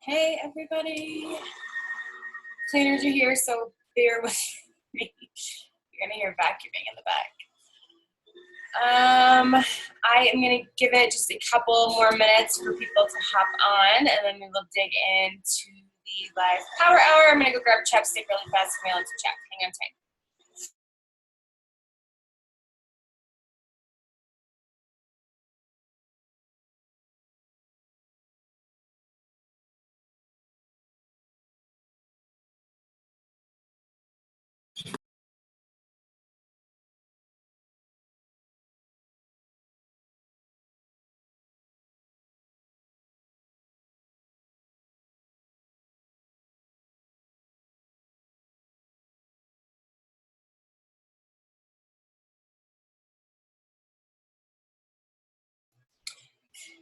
Hey everybody, cleaners are here, so bear with me. You're gonna hear vacuuming in the back. I am gonna give it just a couple more minutes for people to hop on, and then we will dig into the live power hour. I'm gonna go grab chapstick really fast and mail it to chat. Hang on tight.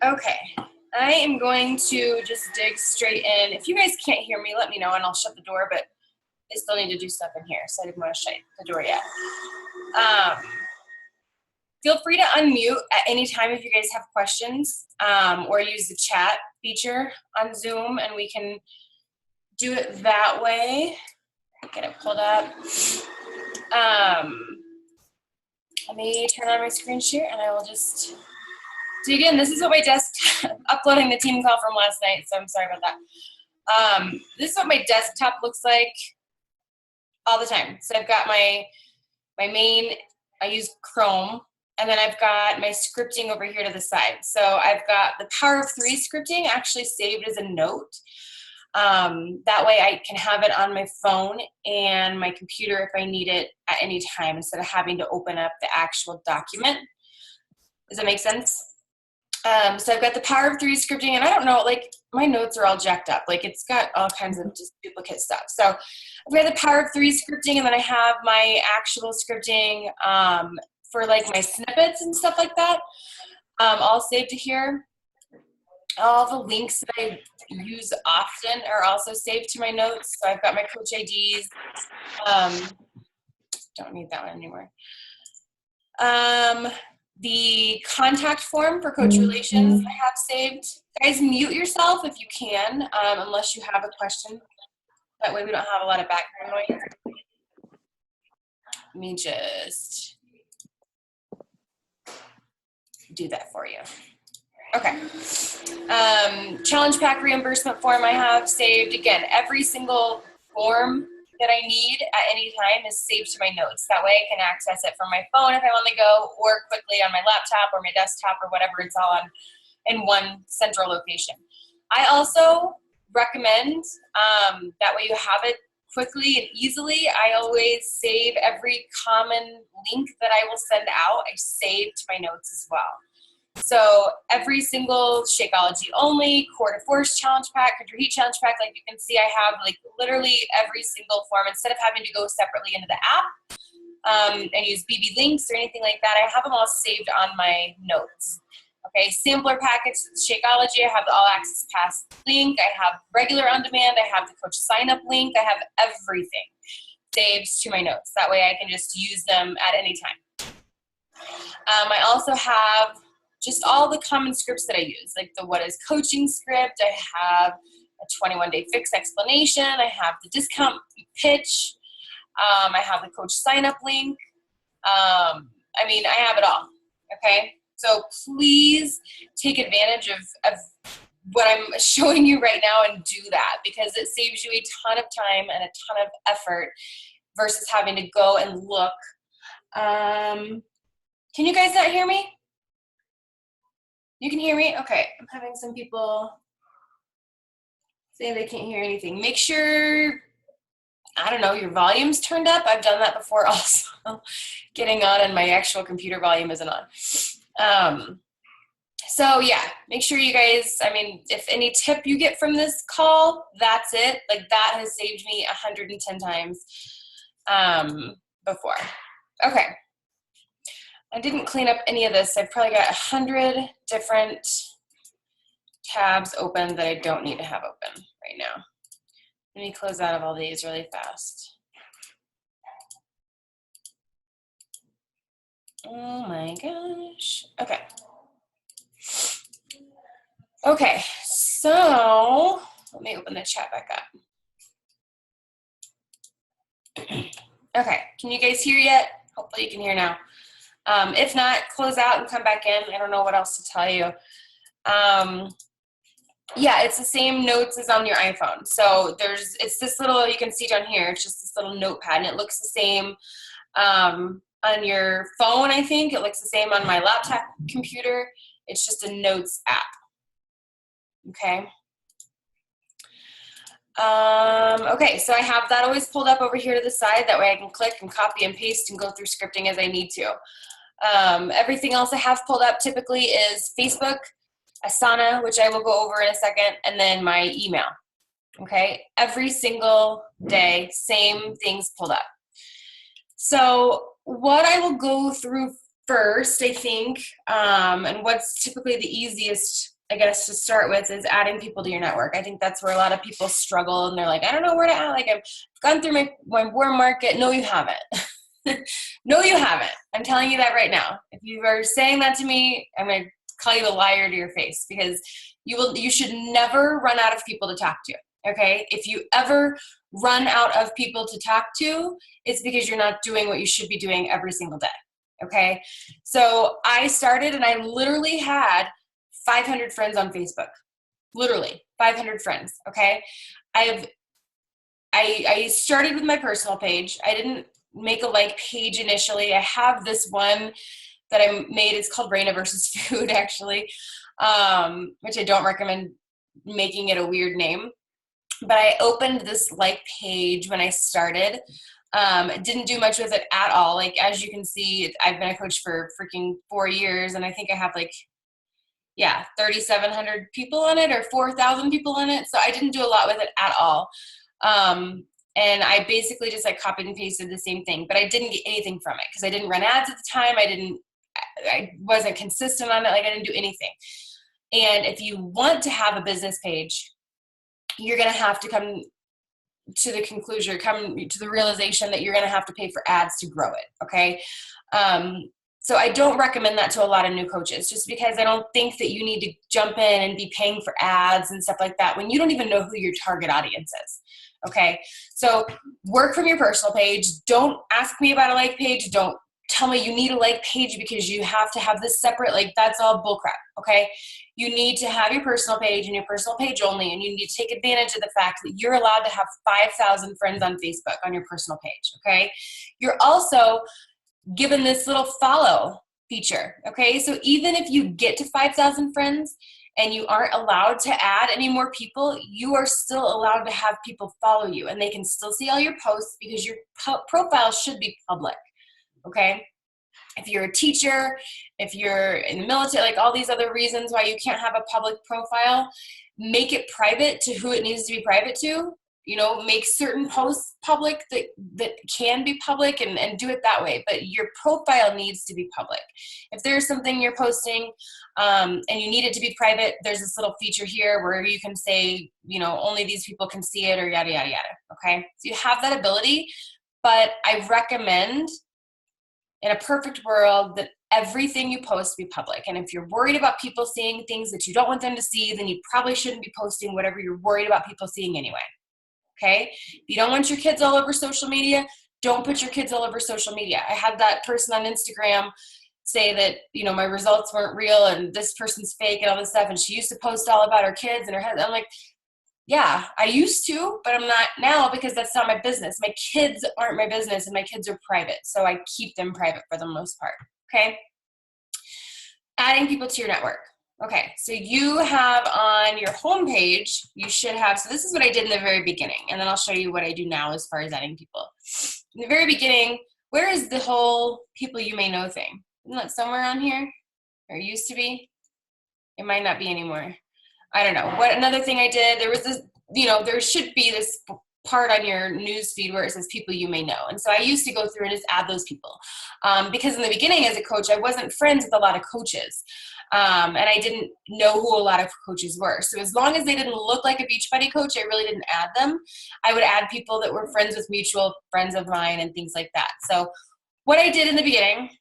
Okay, I am going to just dig straight in. If you guys can't hear me, let me know and I'll shut the door, but I still need to do stuff in here, so I didn't want to shut the door yet. Feel free to unmute at any time if you guys have questions, or use the chat feature on Zoom, and we can do it that way. Get it pulled up. Let me turn on my screen share, and I will just dig in. This is what my desktop, uploading the team call from last night, so I'm sorry about that. This is what my desktop looks like all the time. So I've got my main, I use Chrome, and then I've got my scripting over here to the side. So I've got the Power of 3 scripting actually saved as a note. That way I can have it on my phone and my computer if I need it at any time instead of having to open up the actual document. Does that make sense? So I've got the Power of 3 scripting, and I don't know, like my notes are all jacked up. Like it's got all kinds of just duplicate stuff. So I've got the Power of 3 scripting, and then I have my actual scripting for like my snippets and stuff like that, all saved to here. All the links that I use often are also saved to my notes. So I've got my coach IDs. Don't need that one anymore. The contact form for coach relations I have saved. Guys, mute yourself if you can, unless you have a question. That way we don't have a lot of background noise. Let me just do that for you. Okay. Challenge pack reimbursement form I have saved. Again, every single form that I need at any time is saved to my notes. That way I can access it from my phone if I want to go, or quickly on my laptop or my desktop or whatever. It's all on in one central location. I also recommend, that way you have it quickly and easily, I always save every common link that I will send out. I save to my notes as well. So every single Shakeology only, Core to Force challenge pack, Country Heat challenge pack, like you can see I have like literally every single form. Instead of having to go separately into the app and use BB links or anything like that, I have them all saved on my notes. Okay, sampler packets, Shakeology, I have the All Access Pass link, I have regular on demand, I have the coach sign up link, I have everything saved to my notes. That way I can just use them at any time. I also have just all the common scripts that I use, like the What is Coaching script. I have a 21-day fix explanation. I have the discount pitch. I have the coach sign up link. I mean, I have it all, okay? So please take advantage of what I'm showing you right now and do that, because it saves you a ton of time and a ton of effort versus having to go and look. Can you guys not hear me? You can hear me? Okay, I'm having some people say they can't hear anything. Make sure, I don't know, your volume's turned up. I've done that before also. Getting on and my actual computer volume isn't on. So yeah, make sure you guys, I mean, if any tip you get from this call, that's it. Like that has saved me 110 times before. Okay. I didn't clean up any of this. I've probably got 100 different tabs open that I don't need to have open right now. Let me close out of all these really fast. Oh my gosh. Okay. Okay, so Let me open the chat back up. Okay, can you guys hear yet? Hopefully you can hear now. If not, close out and come back in. I don't know what else to tell you. Yeah, it's the same notes as on your iPhone. So it's this little, you can see down here, it's just this little notepad, and it looks the same on your phone, I think. It looks the same on my laptop computer. It's just a notes app. Okay. Okay, so I have that always pulled up over here to the side. That way I can click and copy and paste and go through scripting as I need to. Everything else I have pulled up typically is Facebook, Asana, which I will go over in a second, and then my email. Okay, every single day, same things pulled up. So what I will go through first, I think, and what's typically the easiest, I guess, to start with is adding people to your network. I think that's where a lot of people struggle, and they're like, I don't know where to add. Like, I've gone through my warm market. No, you haven't. No, you haven't. I'm telling you that right now. If you are saying that to me, I'm going to call you a liar to your face, because you should never run out of people to talk to. Okay? If you ever run out of people to talk to, it's because you're not doing what you should be doing every single day. Okay? So I started, and I literally had 500 friends on Facebook. Literally 500 friends. Okay? I started with my personal page. I didn't make a like page initially. I have this one that I made. It's called Raina versus Food, actually, which I don't recommend making it a weird name. But I opened this like page when I started. Didn't do much with it at all. Like, as you can see, I've been a coach for freaking 4 years, and I think I have 3,700 people on it, or 4,000 people on it. So I didn't do a lot with it at all. And I basically just copied and pasted the same thing, but I didn't get anything from it because I didn't run ads at the time. I wasn't consistent on it. I didn't do anything. And if you want to have a business page, you're going to have to come to the realization that you're going to have to pay for ads to grow it. Okay. So I don't recommend that to a lot of new coaches, just because I don't think that you need to jump in and be paying for ads and stuff like that when you don't even know who your target audience is. Okay. So work from your personal page. Don't ask me about a like page. Don't tell me you need a like page because you have to have this separate, that's all bullcrap. Okay. You need to have your personal page and your personal page only, and you need to take advantage of the fact that you're allowed to have 5,000 friends on Facebook on your personal page. Okay. You're also given this little follow feature. Okay. So even if you get to 5,000 friends and you aren't allowed to add any more people, you are still allowed to have people follow you, and they can still see all your posts because your profile should be public. Okay. If you're a teacher, if you're in the military, all these other reasons why you can't have a public profile, make it private to who it needs to be private to. Make certain posts public that can be public, and do it that way. But your profile needs to be public. If there's something you're posting and you need it to be private, there's this little feature here where you can say, only these people can see it, or yada, yada, yada. Okay. So you have that ability, but I recommend, in a perfect world, that everything you post be public. And if you're worried about people seeing things that you don't want them to see, then you probably shouldn't be posting whatever you're worried about people seeing anyway. Okay? If you don't want your kids all over social media, don't put your kids all over social media. I had that person on Instagram say that, my results weren't real and this person's fake and all this stuff. And she used to post all about her kids and her head. I'm like, yeah, I used to, but I'm not now, because that's not my business. My kids aren't my business, and my kids are private. So I keep them private for the most part. Okay. Adding people to your network. Okay. So you have on your homepage, you should have, so this is what I did in the very beginning. And then I'll show you what I do now as far as adding people. In the very beginning, where is the whole people you may know thing? Isn't that somewhere on here? Or it used to be? It might not be anymore. I don't know. What another thing I did, there was this, there should be this part on your news feed where it says people you may know. And so I used to go through and just add those people. Because in the beginning as a coach, I wasn't friends with a lot of coaches. And I didn't know who a lot of coaches were. So as long as they didn't look like a Beachbody coach, I really didn't add them. I would add people that were friends with mutual friends of mine and things like that. So what I did in the beginning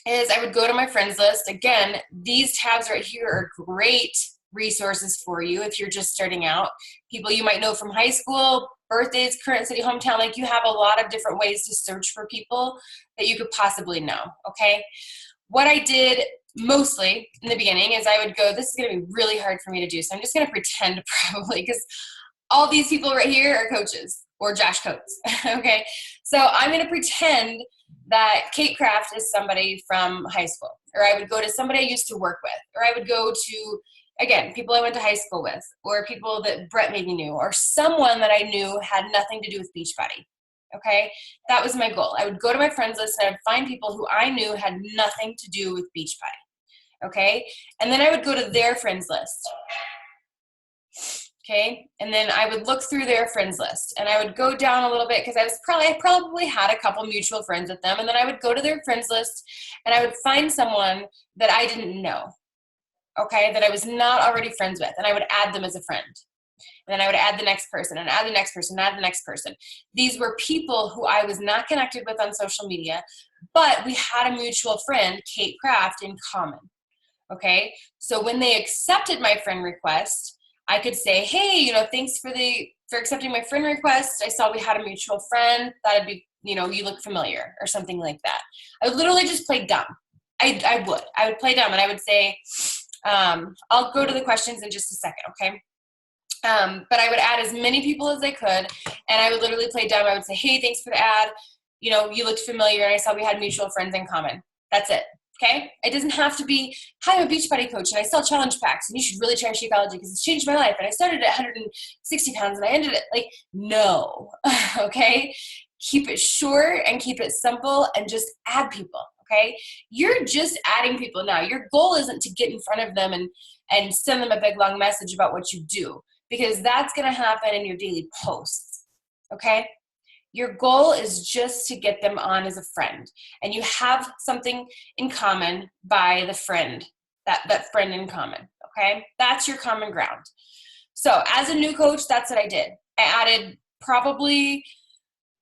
is I would go to my friends list. Again, these tabs right here are great resources for you if you're just starting out. People you might know from high school, birthdays, current city, hometown. Like, you have a lot of different ways to search for people that you could possibly know, okay? What I did mostly in the beginning is I would go, this is going to be really hard for me to do, so I'm just going to pretend probably, because all these people right here are coaches or Josh Coates, okay? So I'm going to pretend that Kate Kraft is somebody from high school, or I would go to somebody I used to work with, or I would go to, again, people I went to high school with, or people that Brett maybe knew, or someone that I knew had nothing to do with Beachbody, okay? That was my goal. I would go to my friends list and I would find people who I knew had nothing to do with Beachbody, okay? And then I would go to their friends list. Okay, and then I would look through their friends list, and I would go down a little bit because I probably had a couple mutual friends with them, and then I would go to their friends list, and I would find someone that I didn't know, okay, that I was not already friends with, and I would add them as a friend. And then I would add the next person, and add the next person, and add the next person. These were people who I was not connected with on social media, but we had a mutual friend, Kate Kraft, in common. Okay, so when they accepted my friend request, I could say, hey, you know, thanks for accepting my friend request. I saw we had a mutual friend. That'd be, you know, you look familiar, or something like that. I would literally just play dumb. I would play dumb, and I would say, I'll go to the questions in just a second, okay? But I would add as many people as I could, and I would literally play dumb. I would say, hey, thanks for the ad. You know, you looked familiar, and I saw we had mutual friends in common. That's it. Okay? It doesn't have to be, hi, I'm a Beachbody coach and I sell challenge packs and you should really try Shakeology because it's changed my life. And I started at 160 pounds and I ended at, like, no. Okay? Keep it short and keep it simple and just add people. Okay? You're just adding people now. Your goal isn't to get in front of them and send them a big long message about what you do, because that's going to happen in your daily posts. Okay? Your goal is just to get them on as a friend, and you have something in common by the friend, that friend in common, okay? That's your common ground. So as a new coach, that's what I did. I added probably,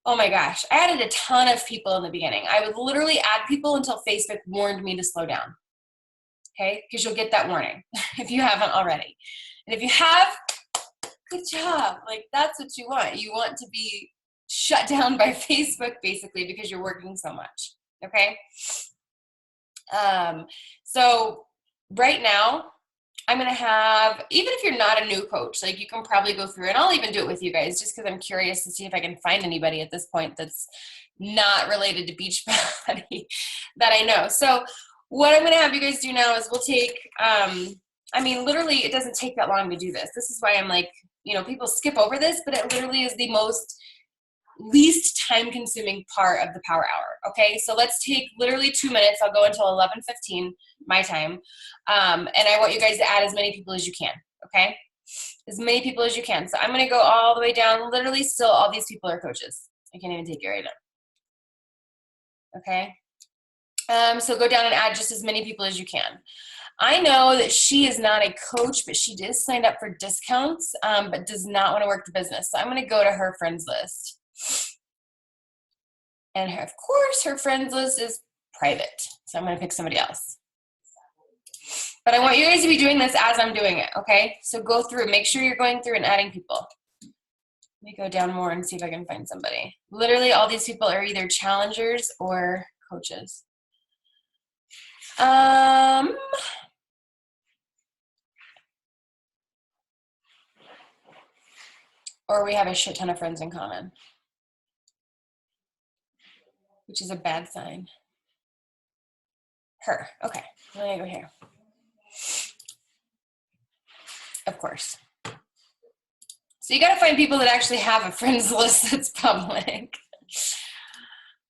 oh my gosh, I added a ton of people in the beginning. I would literally add people until Facebook warned me to slow down, okay? Because you'll get that warning if you haven't already. And if you have, good job. Like, that's what you want. You want to be shut down by Facebook, basically, because you're working so much, okay? So right now, I'm going to have, even if you're not a new coach, like, you can probably go through, and I'll even do it with you guys just because I'm curious to see if I can find anybody at this point that's not related to Beachbody that I know. So what I'm going to have you guys do now is we'll take, I mean, literally, it doesn't take that long to do this. This is why I'm like, you know, people skip over this, but it literally is the least time-consuming part of the power hour, okay? So let's take literally 2 minutes. I'll go until 11:15 my time, and I want you guys to add as many people as you can, okay? As many people as you can. So I'm going to go all the way down. Literally, still, all these people are coaches. I can't even take it right now, okay? So go down and add just as many people as you can. I know that she is not a coach, but she did sign up for discounts, but does not want to work the business. So I'm going to go to her friends list. And of course, her friends list is private. So I'm going to pick somebody else. But I want you guys to be doing this as I'm doing it, okay? So go through. Make sure you're going through and adding people. Let me go down more and see if I can find somebody. Literally, all these people are either challengers or coaches. Or we have a shit ton of friends in common, which is a bad sign. Her. Okay. Let me go here. Of course. So you got to find people that actually have a friends list that's public.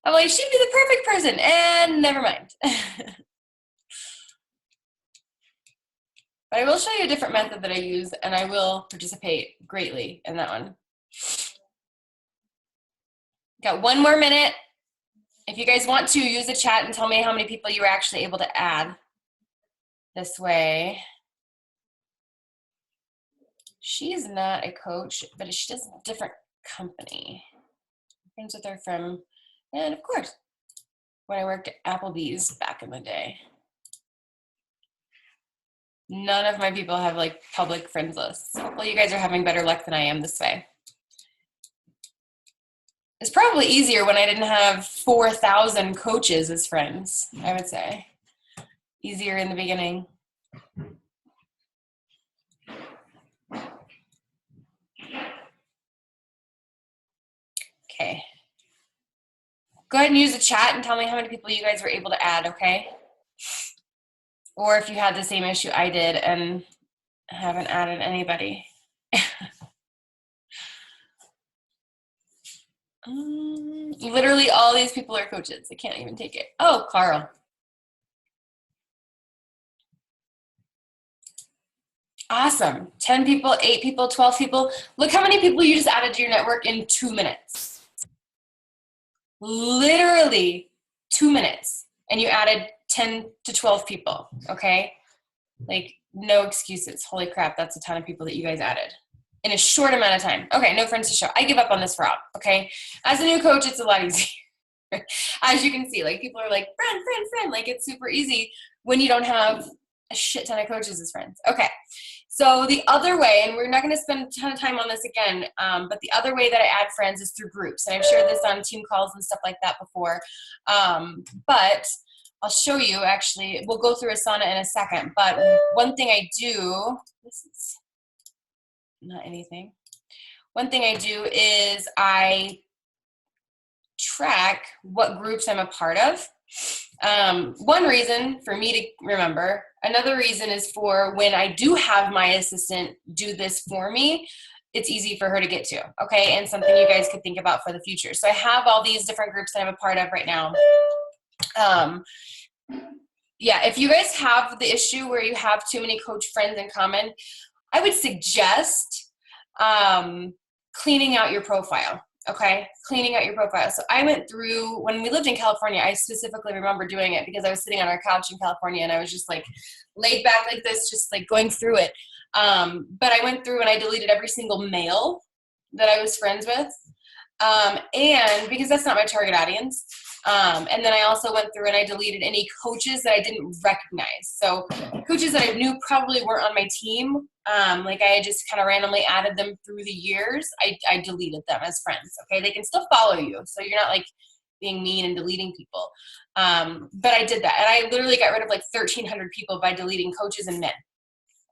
I'm like, she'd be the perfect person. And never mind. But I will show you a different method that I use, and I will participate greatly in that one. Got 1 more minute. If you guys want to, use the chat and tell me how many people you were actually able to add this way. She is not a coach, but she does a different company. I'm friends with her from, and of course, when I worked at Applebee's back in the day. None of my people have like public friends lists. Well, you guys are having better luck than I am this way. It's probably easier when I didn't have 4,000 coaches as friends, I would say. Easier in the beginning. Okay. Go ahead and use the chat and tell me how many people you guys were able to add, okay? Or if you had the same issue I did and haven't added anybody. Literally all these people are coaches. I can't even take it. Oh, Carl. Awesome. 10 people, 8 people, 12 people. Look how many people you just added to your network in 2 minutes. Literally 2 minutes. And you added 10 to 12 people, okay? Like, no excuses. Holy crap, that's a ton of people that you guys added in a short amount of time. Okay, no friends to show. I give up on this route, okay? As a new coach, it's a lot easier. As you can see, like, people are like, friend, friend, friend. Like, it's super easy when you don't have a shit ton of coaches as friends. Okay, so the other way, and we're not going to spend a ton of time on this again, but the other way that I add friends is through groups. And I've shared this on team calls and stuff like that before. But I'll show you, actually. We'll go through Asana in a second. But one thing I do, this is not anything. One thing I do is I track what groups I'm a part of. One reason for me to remember. Another reason is for when I do have my assistant do this for me, it's easy for her to get to, okay? And something you guys could think about for the future. So I have all these different groups that I'm a part of right now. Yeah, if you guys have the issue where you have too many coach friends in common, I would suggest cleaning out your profile. Okay, cleaning out your profile. So I went through, when we lived in California, I specifically remember doing it because I was sitting on our couch in California and I was just like laid back like this, just like going through it. But I went through and I deleted every single male that I was friends with. And because that's not my target audience. And then I also went through and I deleted any coaches that I didn't recognize. So coaches that I knew probably weren't on my team, like I just kind of randomly added them through the years, I deleted them as friends, okay? They can still follow you, so you're not like being mean and deleting people. But I did that, and I literally got rid of like 1,300 people by deleting coaches and men.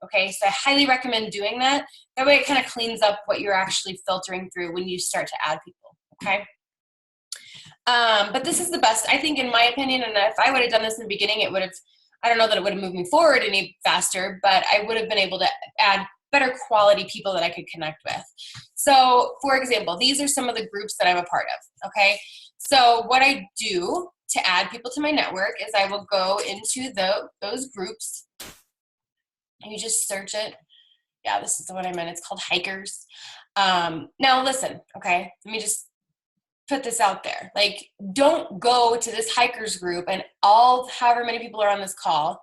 Okay, so I highly recommend doing that. That way it kind of cleans up what you're actually filtering through when you start to add people, okay? But this is the best, I think, in my opinion, and if I would have done this in the beginning, it would have, I don't know that it would have moved me forward any faster, but I would have been able to add better quality people that I could connect with. So, for example, these are some of the groups that I'm a part of, okay? So what I do to add people to my network is I will go into those groups, and you just search it. Yeah, this is the one I meant. It's called Hikers. Now listen, okay? Let me just put this out there. Like, don't go to this hikers group and however many people are on this call,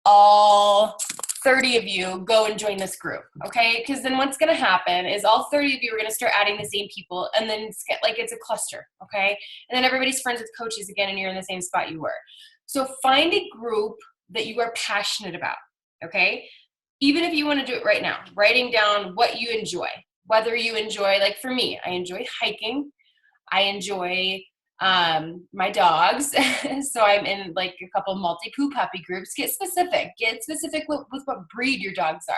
all 30 of you go and join this group, okay? Because then what's going to happen is all 30 of you are going to start adding the same people, and then it's a cluster, okay? And then everybody's friends with coaches again, and you're in the same spot you were. So find a group that you are passionate about, okay? Even if you want to do it right now, writing down what you enjoy, whether you enjoy, like for me, I enjoy hiking. I enjoy my dogs. So I'm in like a couple multi-poo puppy groups. Get specific with what breed your dogs are,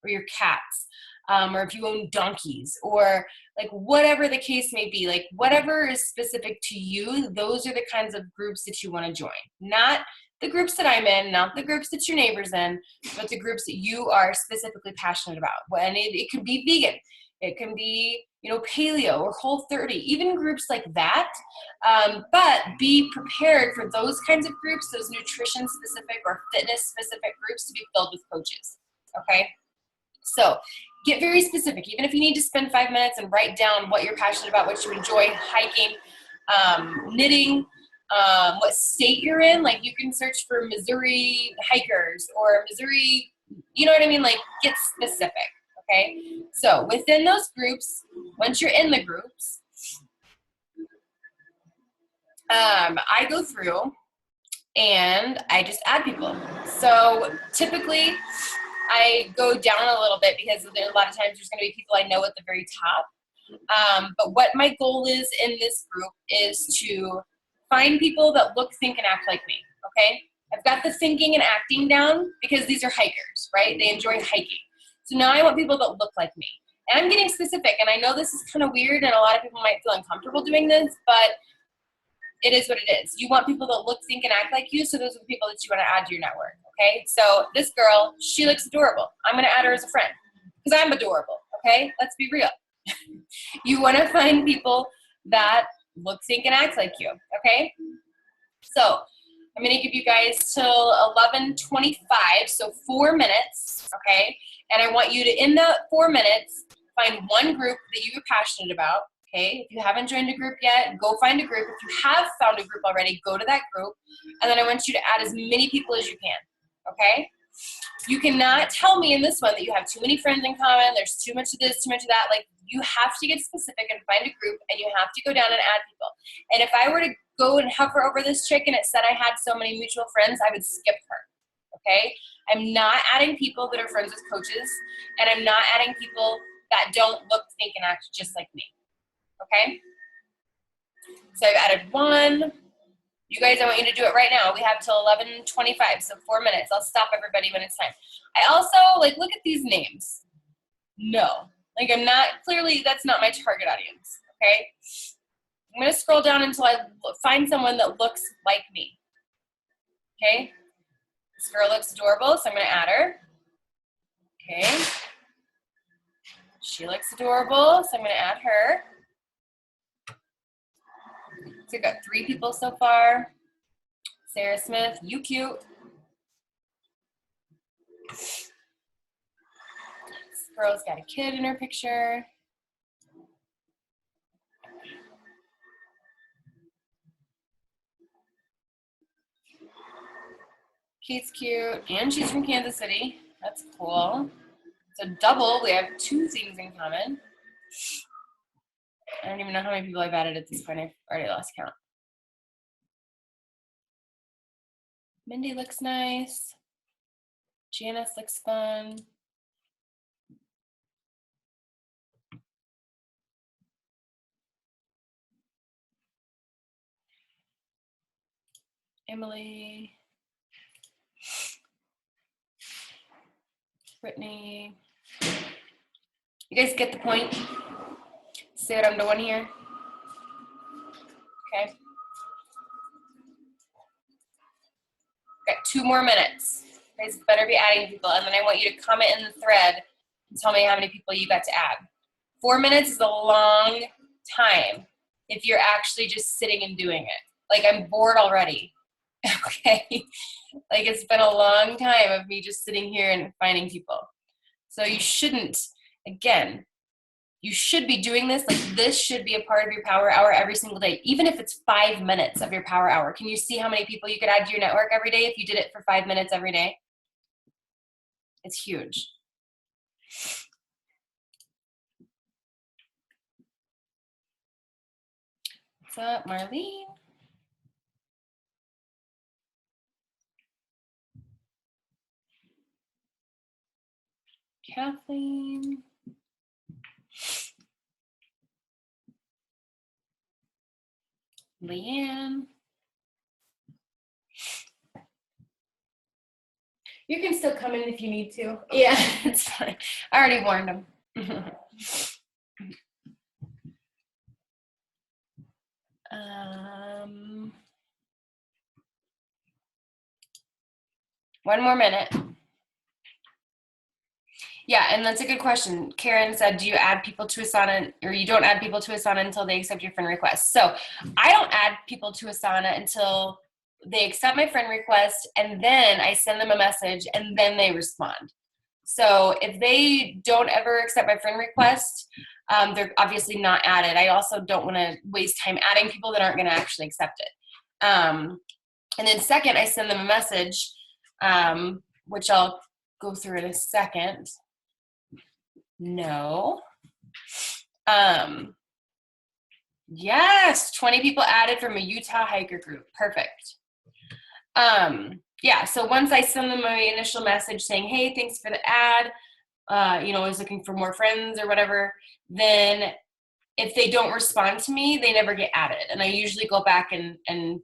or your cats, or if you own donkeys, or like whatever the case may be, like whatever is specific to you, those are the kinds of groups that you want to join. Not the groups that I'm in, not the groups that your neighbor's in, but the groups that you are specifically passionate about. And it could be vegan. It can be, paleo or Whole30, even groups like that. But be prepared for those kinds of groups, those nutrition specific or fitness specific groups, to be filled with coaches. Okay. So get very specific, even if you need to spend 5 minutes and write down what you're passionate about, what you enjoy, hiking, knitting, what state you're in. Like you can search for Missouri hikers or Missouri, you know what I mean? Like get specific. Okay, so within those groups, once you're in the groups, I go through and I just add people. So typically I go down a little bit because there, a lot of times there's going to be people I know at the very top. But what my goal is in this group is to find people that look, think, and act like me, okay? I've got the thinking and acting down because these are hikers, right? They enjoy hiking. So now I want people that look like me. And I'm getting specific, and I know this is kind of weird, and a lot of people might feel uncomfortable doing this, but it is what it is. You want people that look, think, and act like you, so those are the people that you want to add to your network, okay? So this girl, she looks adorable. I'm going to add her as a friend because I'm adorable, okay? Let's be real. You want to find people that look, think, and act like you, okay? So I'm going to give you guys till 11:25, so 4 minutes, okay? And I want you to, in that 4 minutes, find one group that you're passionate about, okay? If you haven't joined a group yet, go find a group. If you have found a group already, go to that group. And then I want you to add as many people as you can, okay? You cannot tell me in this one that you have too many friends in common, there's too much of this, too much of that. Like, you have to get specific and find a group, and you have to go down and add people. And if I were to go and hover over this chick and it said I had so many mutual friends, I would skip her, okay? I'm not adding people that are friends with coaches, and I'm not adding people that don't look, think, and act just like me, okay? So I've added one. You guys, I want you to do it right now. We have till 11:25, so 4 minutes. I'll stop everybody when it's time. I also, like, look at these names. No. Like, I'm not, clearly, that's not my target audience, okay? I'm going to scroll down until I find someone that looks like me, okay? This girl looks adorable, so I'm going to add her. Okay. She looks adorable, so I'm going to add her. So I've got 3 people so far. Sarah Smith, you cute. This girl's got a kid in her picture. Kate's cute, and she's from Kansas City. That's cool. So double, we have 2 things in common. I don't even know how many people I've added at this point. I've already lost count. Mindy looks nice. Janice looks fun. Emily. Brittany. You guys get the point? See what I'm doing here? Okay. Got 2 more minutes. You guys better be adding people, and then I want you to comment in the thread and tell me how many people you got to add. 4 minutes is a long time if you're actually just sitting and doing it. Like, I'm bored already. Okay? Like, it's been a long time of me just sitting here and finding people. So you shouldn't, again, you should be doing this. Like, this should be a part of your power hour every single day, even if it's 5 minutes of your power hour. Can you see how many people you could add to your network every day if you did it for 5 minutes every day? It's huge. What's up, Marlene? Kathleen. Leanne. You can still come in if you need to. Yeah, it's fine. I already warned them. One more minute. Yeah, and that's a good question. Karen said, do you add people to Asana, or you don't add people to Asana until they accept your friend request? So I don't add people to Asana until they accept my friend request, and then I send them a message, and then they respond. So if they don't ever accept my friend request, they're obviously not added. I also don't want to waste time adding people that aren't going to actually accept it. And then second, I send them a message, which I'll go through in a second. No. Yes, 20 people added from a Utah hiker group. Perfect. Yeah, so once I send them my initial message saying, hey, thanks for the ad, I was looking for more friends or whatever, then if they don't respond to me, they never get added. And I usually go back and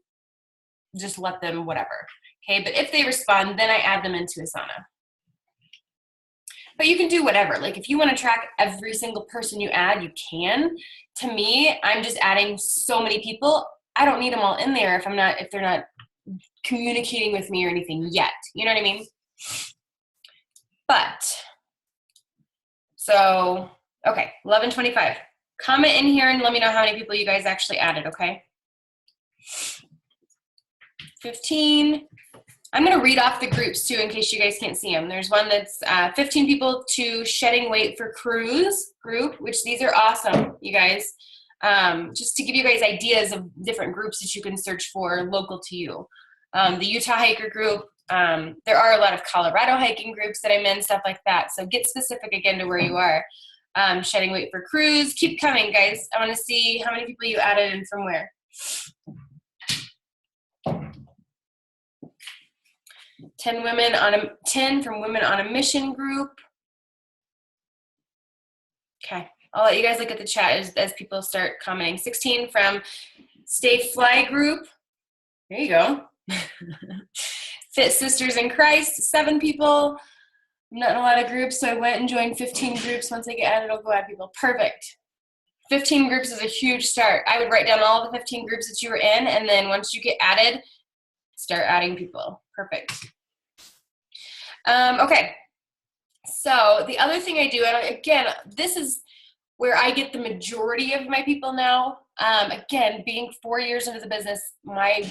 just let them whatever. Okay, but if they respond, then I add them into Asana. But you can do whatever. Like if you want to track every single person you add, you can. To me, I'm just adding so many people. I don't need them all in there if they're not communicating with me or anything yet. You know what I mean? But so okay, 11:25. Comment in here and let me know how many people you guys actually added, okay? 15. I'm going to read off the groups too in case you guys can't see them. There's one that's 15 people to shedding weight for cruise group, which these are awesome, you guys. Just to give you guys ideas of different groups that you can search for local to you. The Utah hiker group. There are a lot of Colorado hiking groups that I'm in, stuff like that. So get specific again to where you are. Shedding weight for cruise. Keep coming, guys. I want to see how many people you added and from where. 10 from Women on a Mission group. Okay, I'll let you guys look at the chat as people start commenting. 16 from Stay Fly group. There you go. Fit Sisters in Christ, 7 people. Not in a lot of groups, so I went and joined 15 groups. Once I get added, I'll go add people. Perfect. 15 groups is a huge start. I would write down all the 15 groups that you were in, and then once you get added, start adding people. Perfect. Okay. So the other thing I do, and again, this is where I get the majority of my people now. Again, being 4 years into the business, my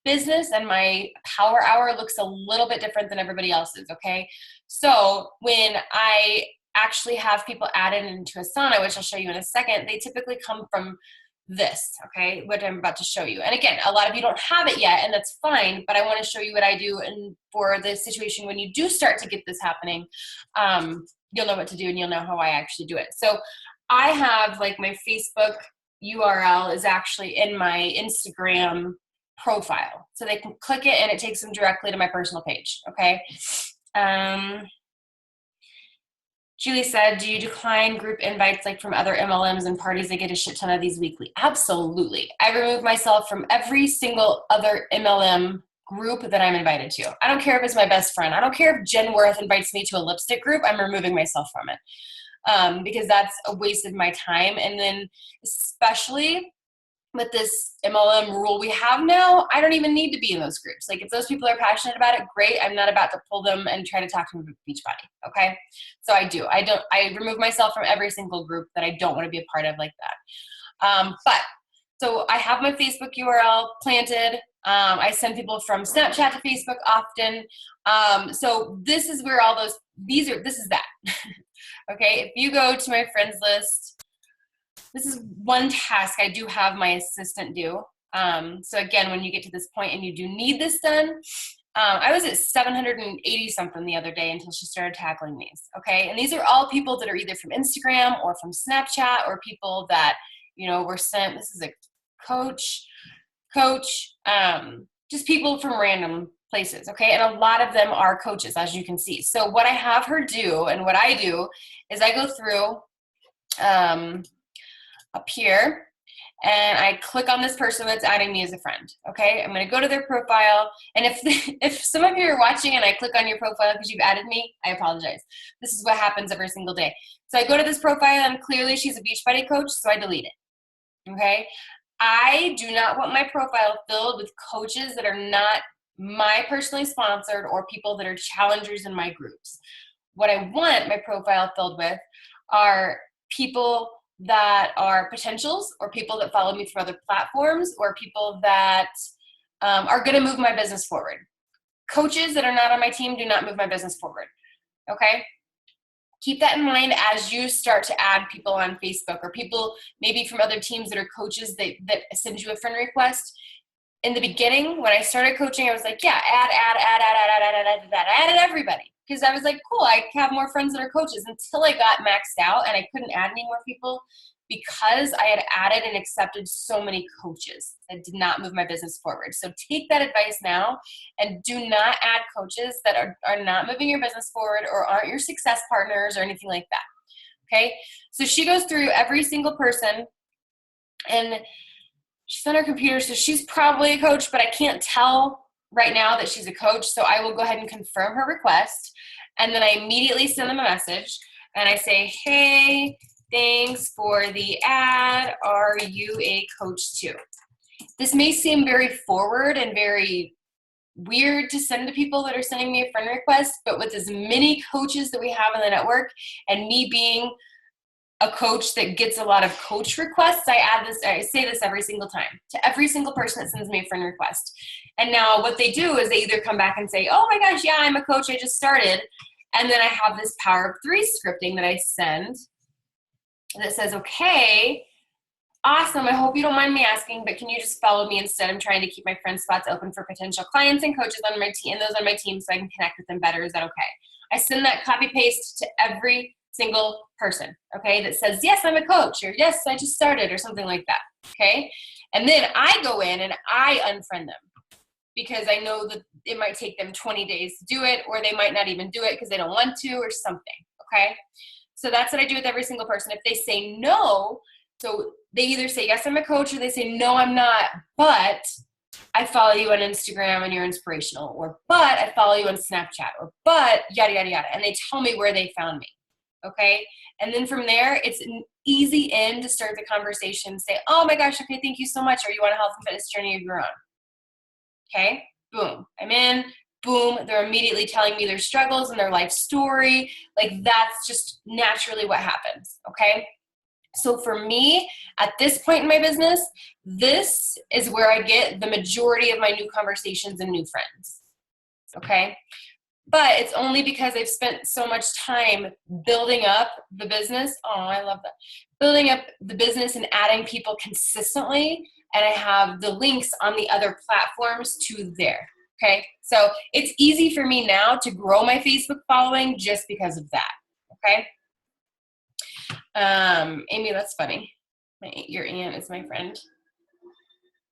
business and my power hour looks a little bit different than everybody else's, okay? So when I actually have people added into Asana, which I'll show you in a second, they typically come from this, okay, what I'm about to show you. And again, a lot of you don't have it yet, and that's fine, but I want to show you what I do, and for the situation when you do start to get this happening, you'll know what to do and you'll know how I actually do it. So I have, like, my Facebook URL is actually in my Instagram profile. So they can click it and it takes them directly to my personal page, okay? Julie said, do you decline group invites like from other MLMs and parties? I get a shit ton of these weekly. Absolutely. I remove myself from every single other MLM group that I'm invited to. I don't care if it's my best friend. I don't care if Jen Worth invites me to a lipstick group. I'm removing myself from it because that's a waste of my time. And then especially with this MLM rule we have now, I don't even need to be in those groups. Like if those people are passionate about it, great. I'm not about to pull them and try to talk to them about Beachbody. Okay. So I remove myself from every single group that I don't want to be a part of like that. So I have my Facebook URL planted. I send people from Snapchat to Facebook often. So this is where all those, this is that. Okay. If you go to my friends list, this is one task I do have my assistant do. So again, when you get to this point and you do need this done, I was at 780 something the other day until she started tackling these. Okay. And these are all people that are either from Instagram or from Snapchat or people that, were sent. This is a coach, just people from random places. Okay. And a lot of them are coaches, as you can see. So what I have her do and what I do is I go through, up here, and I click on this person that's adding me as a friend. Okay, I'm going to go to their profile, and if some of you are watching and I click on your profile because you've added me, I apologize. This is what happens every single day. So I go to this profile, and clearly she's a Beachbody coach, so I delete it. Okay, I do not want my profile filled with coaches that are not my personally sponsored or people that are challengers in my groups. What I want my profile filled with are people that are potentials or people that follow me through other platforms or people that are going to move my business forward. Coaches that are not on my team do not move my business forward. Okay? Keep that in mind as you start to add people on Facebook or people maybe from other teams that are coaches that send you a friend request. In the beginning, when I started coaching, I was like, yeah, added everybody. Because I was like, cool, I have more friends that are coaches until I got maxed out and I couldn't add any more people because I had added and accepted so many coaches that did not move my business forward. So take that advice now and do not add coaches that are not moving your business forward or aren't your success partners or anything like that. Okay. So she goes through every single person, and she's on her computer. So she's probably a coach, but I can't tell right now that she's a coach. So I will go ahead and confirm her request. And then I immediately send them a message and I say, hey, thanks for the ad. Are you a coach too? This may seem very forward and very weird to send to people that are sending me a friend request, but with as many coaches that we have in the network and me being a coach that gets a lot of coach requests, I say this every single time to every single person that sends me a friend request. And now what they do is they either come back and say, oh my gosh, yeah, I'm a coach, I just started. And then I have this power of 3 scripting that I send that says, okay, awesome. I hope you don't mind me asking, but can you just follow me instead? I'm trying to keep my friend spots open for potential clients and coaches on my team and those on my team so I can connect with them better. Is that okay? I send that copy paste to every single person, okay, that says, yes, I'm a coach, or yes, I just started, or something like that, okay? And then I go in and I unfriend them because I know that it might take them 20 days to do it, or they might not even do it because they don't want to or something, okay? So that's what I do with every single person. If they say no, so they either say, yes, I'm a coach, or they say, no, I'm not, but I follow you on Instagram and you're inspirational, or but I follow you on Snapchat, or but yada, yada, yada. And they tell me where they found me, okay? And then from there, it's an easy end to start the conversation. Say, oh my gosh, okay, thank you so much. Are you on a health and fitness journey of your own? Okay, boom, I'm in. Boom, they're immediately telling me their struggles and their life story. Like that's just naturally what happens, okay? So for me, at this point in my business, this is where I get the majority of my new conversations and new friends, okay? But it's only because I've spent so much time building up the business. Oh, I love that. Building up the business and adding people consistently, and I have the links on the other platforms to there. Okay, so it's easy for me now to grow my Facebook following just because of that. Okay, Amy, that's funny. Your aunt is my friend.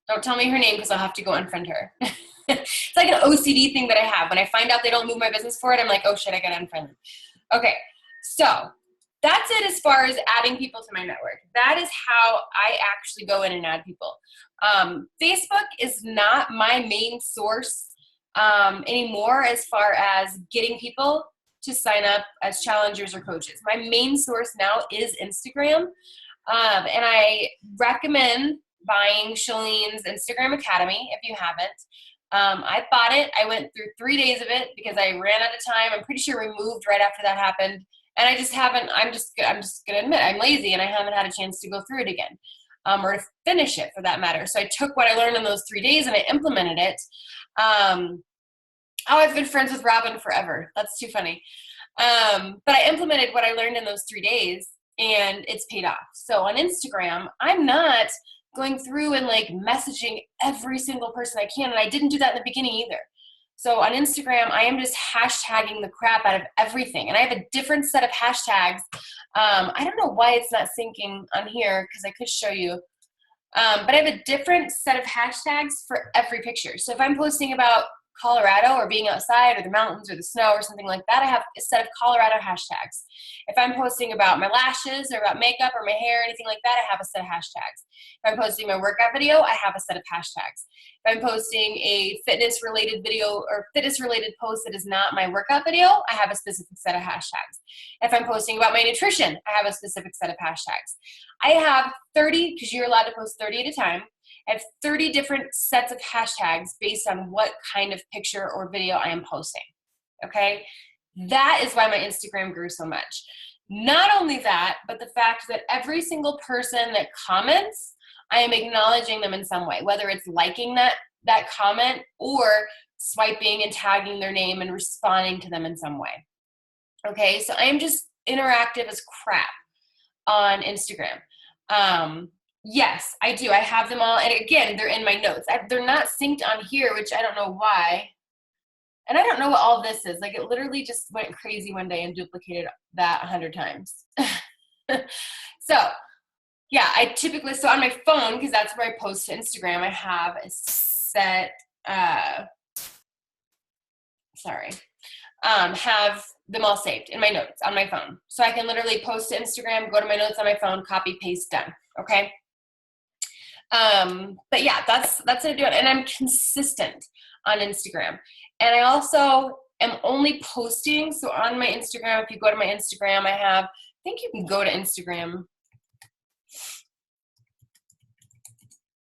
Don't tell me her name because I'll have to go unfriend her. It's like an OCD thing that I have. When I find out they don't move my business forward, I'm like, oh shit, I gotta unfriend them. Okay, so that's it as far as adding people to my network. That is how I actually go in and add people. Facebook is not my main source anymore as far as getting people to sign up as challengers or coaches. My main source now is Instagram, and I recommend buying Shalene's Instagram Academy if you haven't. I bought it. I went through 3 days of it because I ran out of time. I'm pretty sure we moved right after that happened. And I just haven't, I'm just going to admit I'm lazy and I haven't had a chance to go through it again, or to finish it for that matter. So I took what I learned in those 3 days and I implemented it. I've been friends with Robin forever. That's too funny. But I implemented what I learned in those 3 days and it's paid off. So on Instagram, I'm not going through and like messaging every single person I can. And I didn't do that in the beginning either. So on Instagram, I am just hashtagging the crap out of everything. And I have a different set of hashtags. I don't know why it's not syncing on here because I could show you. But I have a different set of hashtags for every picture. So if I'm posting about Colorado or being outside or the mountains or the snow or something like that, I have a set of Colorado hashtags. If I'm posting about my lashes or about makeup or my hair or anything like that, I have a set of hashtags. If I'm posting my workout video, I have a set of hashtags. If I'm posting a fitness related video or fitness related post that is not my workout video, I have a specific set of hashtags. If I'm posting about my nutrition, I have a specific set of hashtags. I have 30, because you're allowed to post 30 at a time. I have 30 different sets of hashtags based on what kind of picture or video I am posting, okay? That is why my Instagram grew so much. Not only that, but the fact that every single person that comments, I am acknowledging them in some way, whether it's liking that comment or swiping and tagging their name and responding to them in some way, okay? So I am just interactive as crap on Instagram. Yes, I do. I have them all. And again, they're in my notes. They're not synced on here, which I don't know why. And I don't know what all this is. Like it literally just went crazy one day and duplicated that 100 times. So Yeah, I typically, so on my phone, because that's where I post to Instagram, I have a set, have them all saved in my notes on my phone. So I can literally post to Instagram, go to my notes on my phone, copy, paste, done. Okay. But yeah, that's what I do. And I'm consistent on Instagram. And I also am only posting. So on my Instagram, if you go to my Instagram, I think you can go to Instagram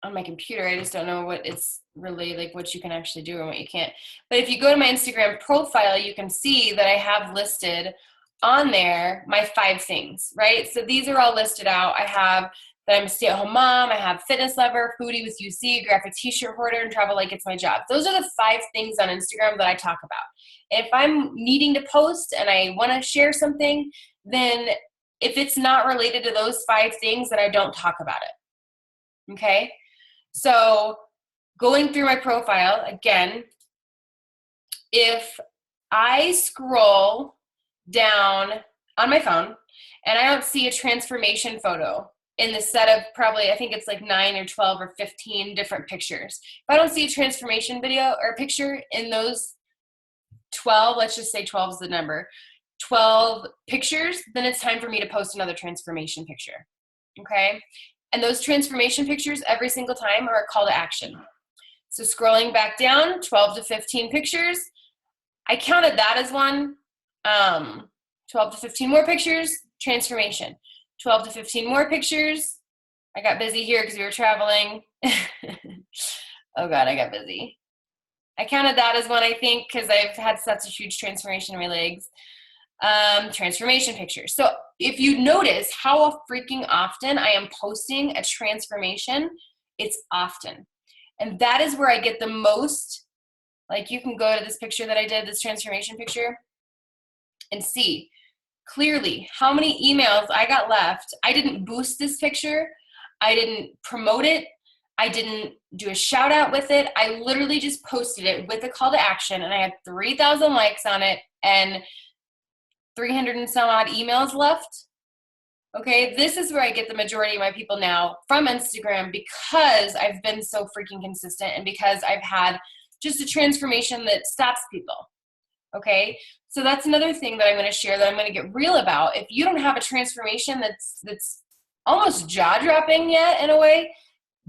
on my computer. I just don't know what it's really like, what you can actually do and what you can't. But if you go to my Instagram profile, you can see that I have listed on there my 5 things, right? So these are all listed out. I have that I'm a stay-at-home mom, I have fitness lover, foodie with UC, graphic t-shirt hoarder, and travel like it's my job. Those are the 5 things on Instagram that I talk about. If I'm needing to post and I want to share something, then if it's not related to those 5 things, then I don't talk about it. Okay? So going through my profile, again, if I scroll down on my phone and I don't see a transformation photo in the set of probably, I think it's like 9 or 12 or 15 different pictures. If I don't see a transformation video or picture in those 12, let's just say 12 is the number, 12 pictures, then it's time for me to post another transformation picture. Okay? And those transformation pictures every single time are a call to action. So scrolling back down, 12 to 15 pictures. I counted that as one. 12 to 15 more pictures, transformation. 12 to 15 more pictures. I got busy here because we were traveling. Oh God, I got busy. I counted that as one, I think, because I've had such a huge transformation in my legs. Transformation pictures. So if you notice how freaking often I am posting a transformation, it's often. And that is where I get the most, like you can go to this picture that I did, this transformation picture, and see clearly how many emails I got left. I didn't boost this picture. I didn't promote it. I didn't do a shout out with it. I literally just posted it with a call to action, and I had 3,000 likes on it and 300 and some odd emails left. Okay, this is where I get the majority of my people now from Instagram, because I've been so freaking consistent and because I've had just a transformation that stops people. Okay, so that's another thing that I'm going to share, that I'm going to get real about. If you don't have a transformation that's almost jaw-dropping yet in a way,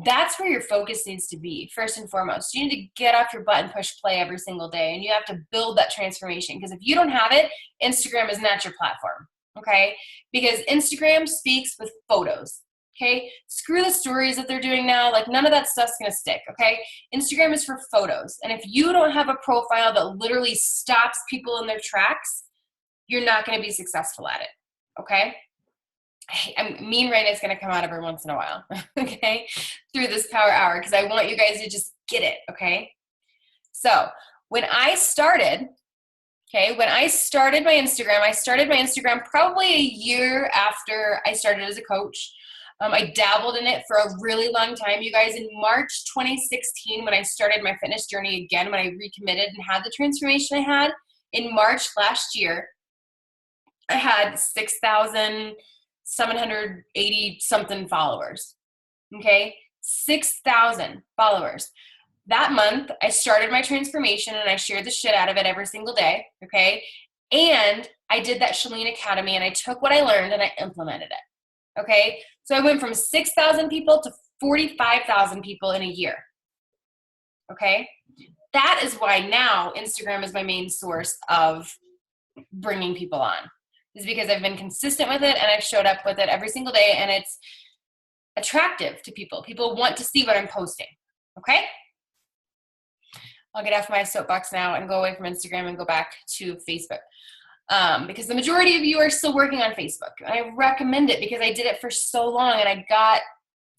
that's where your focus needs to be first and foremost. You need to get off your butt and push play every single day, and you have to build that transformation, because if you don't have it, Instagram is not your platform. Okay, because Instagram speaks with photos. Okay, screw the stories that they're doing now. Like, none of that stuff's gonna stick. Okay, Instagram is for photos, and if you don't have a profile that literally stops people in their tracks, you're not gonna be successful at it. Okay, Mean Rain is gonna come out every once in a while. Okay, through this power hour, because I want you guys to just get it. Okay, so when I started my Instagram probably a year after I started as a coach. I dabbled in it for a really long time, you guys. In March 2016, when I started my fitness journey again, when I recommitted and had the transformation I had, in March last year, I had 6,780 something followers. Okay, 6,000 followers. That month, I started my transformation, and I shared the shit out of it every single day, okay? And I did that Chalene Academy, and I took what I learned and I implemented it, okay? So I went from 6,000 people to 45,000 people in a year, okay? That is why now Instagram is my main source of bringing people on, is because I've been consistent with it, and I've showed up with it every single day, and it's attractive to people. People want to see what I'm posting, okay? I'll get off my soapbox now and go away from Instagram and go back to Facebook, because the majority of you are still working on Facebook. I recommend it because I did it for so long, and I got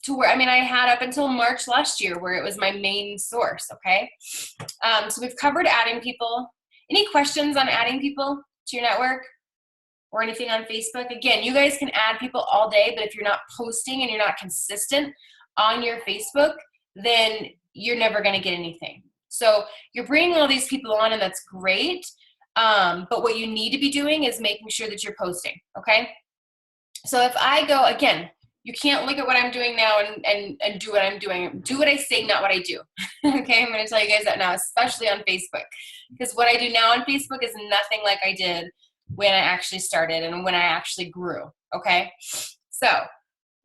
to where, I had up until March last year where it was my main source, okay? So we've covered adding people. Any questions on adding people to your network or anything on Facebook? Again, you guys can add people all day, but if you're not posting and you're not consistent on your Facebook, then you're never going to get anything. So you're bringing all these people on, and that's great. But what you need to be doing is making sure that you're posting, okay? So if I go, again, You can't look at what I'm doing now and do what I'm doing. Do what I say, not what I do. Okay, I'm going to tell you guys that now, especially on Facebook. Because what I do now on Facebook is nothing like I did when I actually started and when I actually grew. Okay, so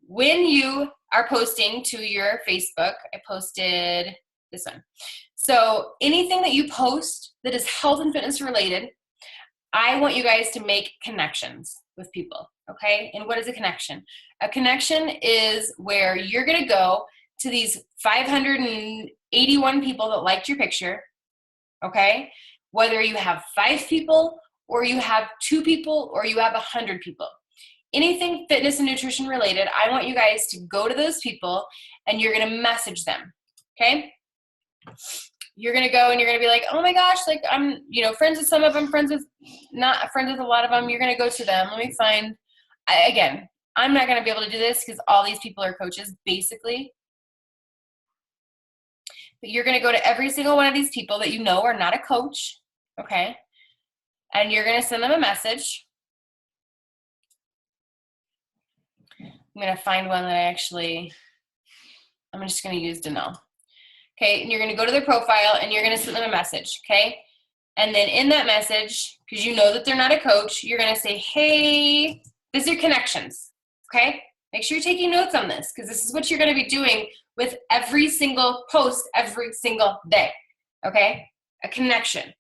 when you are posting to your Facebook, I posted this one. So anything that you post that is health and fitness related, I want you guys to make connections with people, okay? And what is a connection? A connection is where you're gonna go to these 581 people that liked your picture, okay? Whether you have 5 people or you have 2 people or you have 100 people. Anything fitness and nutrition related, I want you guys to go to those people and you're gonna message them, okay? You're gonna go and you're gonna be like, oh my gosh, like I'm, friends with some of them, not friends with a lot of them. You're gonna go to them. Let me find. Again, I'm not gonna be able to do this because all these people are coaches, basically. But you're gonna go to every single one of these people that you know are not a coach, okay? And you're gonna send them a message. I'm gonna find one that I'm just gonna use Danelle. Okay, and you're going to go to their profile and you're going to send them a message, okay? And then in that message, because you know that they're not a coach, you're going to say, hey, these are connections, okay? Make sure you're taking notes on this because this is what you're going to be doing with every single post every single day, okay? A connection.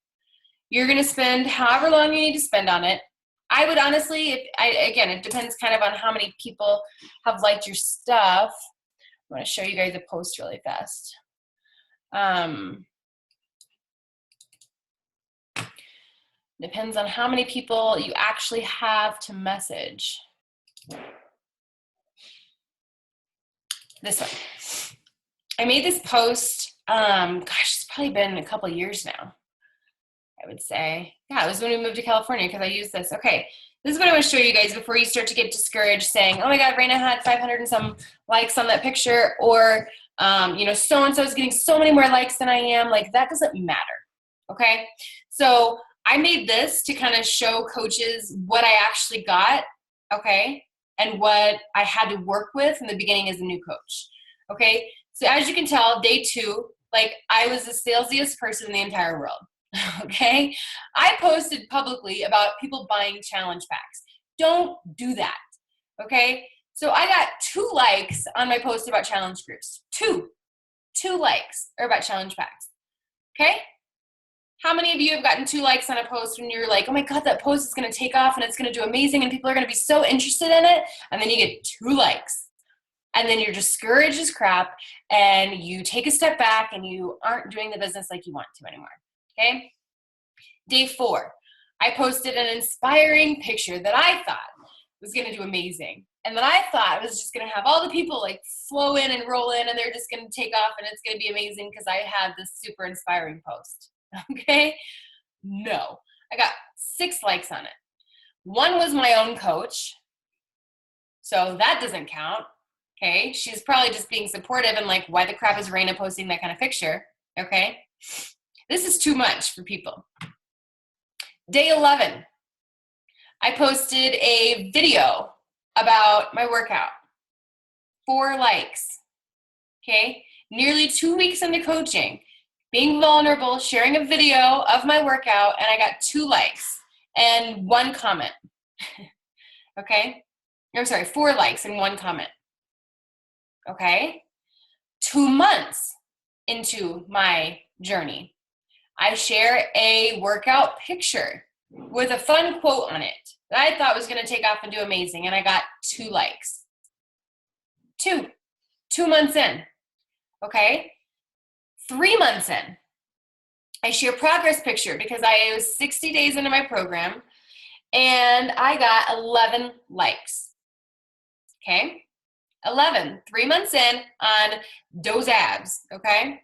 You're going to spend however long you need to spend on it. I would honestly, again, it depends kind of on how many people have liked your stuff. I'm going to show you guys a post really fast. Depends on how many people you actually have to message. This one. I made this post, it's probably been a couple years now, I would say. Yeah, it was when we moved to California because I used this. Okay, this is what I want to show you guys before you start to get discouraged saying, oh my God, Raina had 500 and some likes on that picture, or so-and-so is getting so many more likes than I am. Like, that doesn't matter, okay? So I made this to kind of show coaches what I actually got, okay, and what I had to work with in the beginning as a new coach, okay? So as you can tell, day 2, like, I was the salesiest person in the entire world, okay? I posted publicly about people buying challenge packs. Don't do that, okay? So I got 2 likes on my post about challenge groups. 2 likes are about challenge packs. Okay? How many of you have gotten 2 likes on a post when you're like, oh my God, that post is going to take off and it's going to do amazing and people are going to be so interested in it, and then you get 2 likes. And then you're discouraged as crap and you take a step back and you aren't doing the business like you want to anymore. Okay? Day 4, I posted an inspiring picture that I thought was going to do amazing. And then I thought I was just going to have all the people like flow in and roll in and they're just going to take off and it's going to be amazing because I had this super inspiring post. Okay? No. I got 6 likes on it. 1 was my own coach. So that doesn't count. Okay? She's probably just being supportive and like, why the crap is Raina posting that kind of picture? Okay? This is too much for people. Day 11. I posted a video about my workout. 4 likes, okay? Nearly 2 weeks into coaching, being vulnerable, sharing a video of my workout, and I got 2 likes and 1 comment, okay? I'm sorry, 4 likes and 1 comment, okay? 2 months into my journey, I share a workout picture with a fun quote on it that I thought was going to take off and do amazing, and I got 2 likes. 2 months in, okay? 3 months in, I share progress picture because I was 60 days into my program, and I got 11 likes, okay? 11, 3 months in on those abs, okay?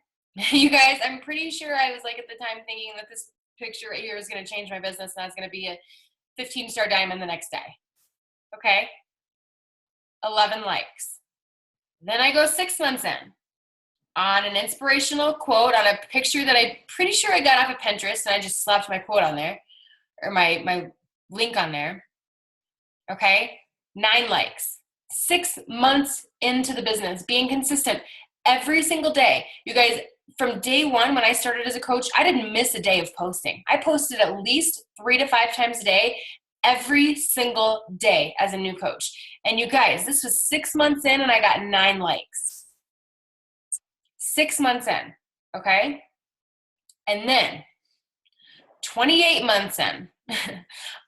You guys, I'm pretty sure I was like at the time thinking that this picture right here is going to change my business and I was going to be a 15-star diamond the next day. Okay? 11 likes. Then I go 6 months in on an inspirational quote on a picture that I'm pretty sure I got off of Pinterest and I just slapped my quote on there or my link on there. Okay? 9 likes. 6 months into the business, being consistent every single day. You guys, from day one when I started as a coach, I didn't miss a day of posting. I posted at least 3 to 5 times a day, every single day as a new coach. And you guys, this was 6 months in and I got 9 likes. 6 months in, okay? And then 28 months in,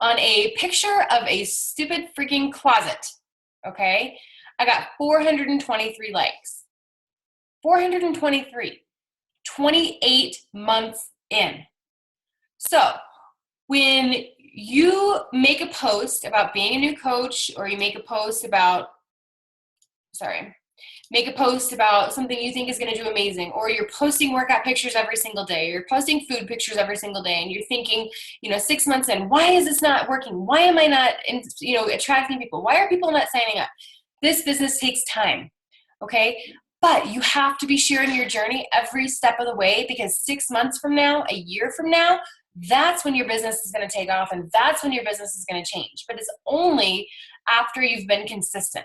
on a picture of a stupid freaking closet, okay, I got 423 likes. 423. 28 months in. So when you make a post about being a new coach, or you make a post about, make a post about something you think is going to do amazing, or you're posting workout pictures every single day, or you're posting food pictures every single day, and you're thinking, 6 months in, why is this not working? Why am I not, attracting people? Why are people not signing up? This business takes time, okay? But you have to be sharing your journey every step of the way, because 6 months from now, a year from now, that's when your business is going to take off, and that's when your business is going to change. But it's only after you've been consistent.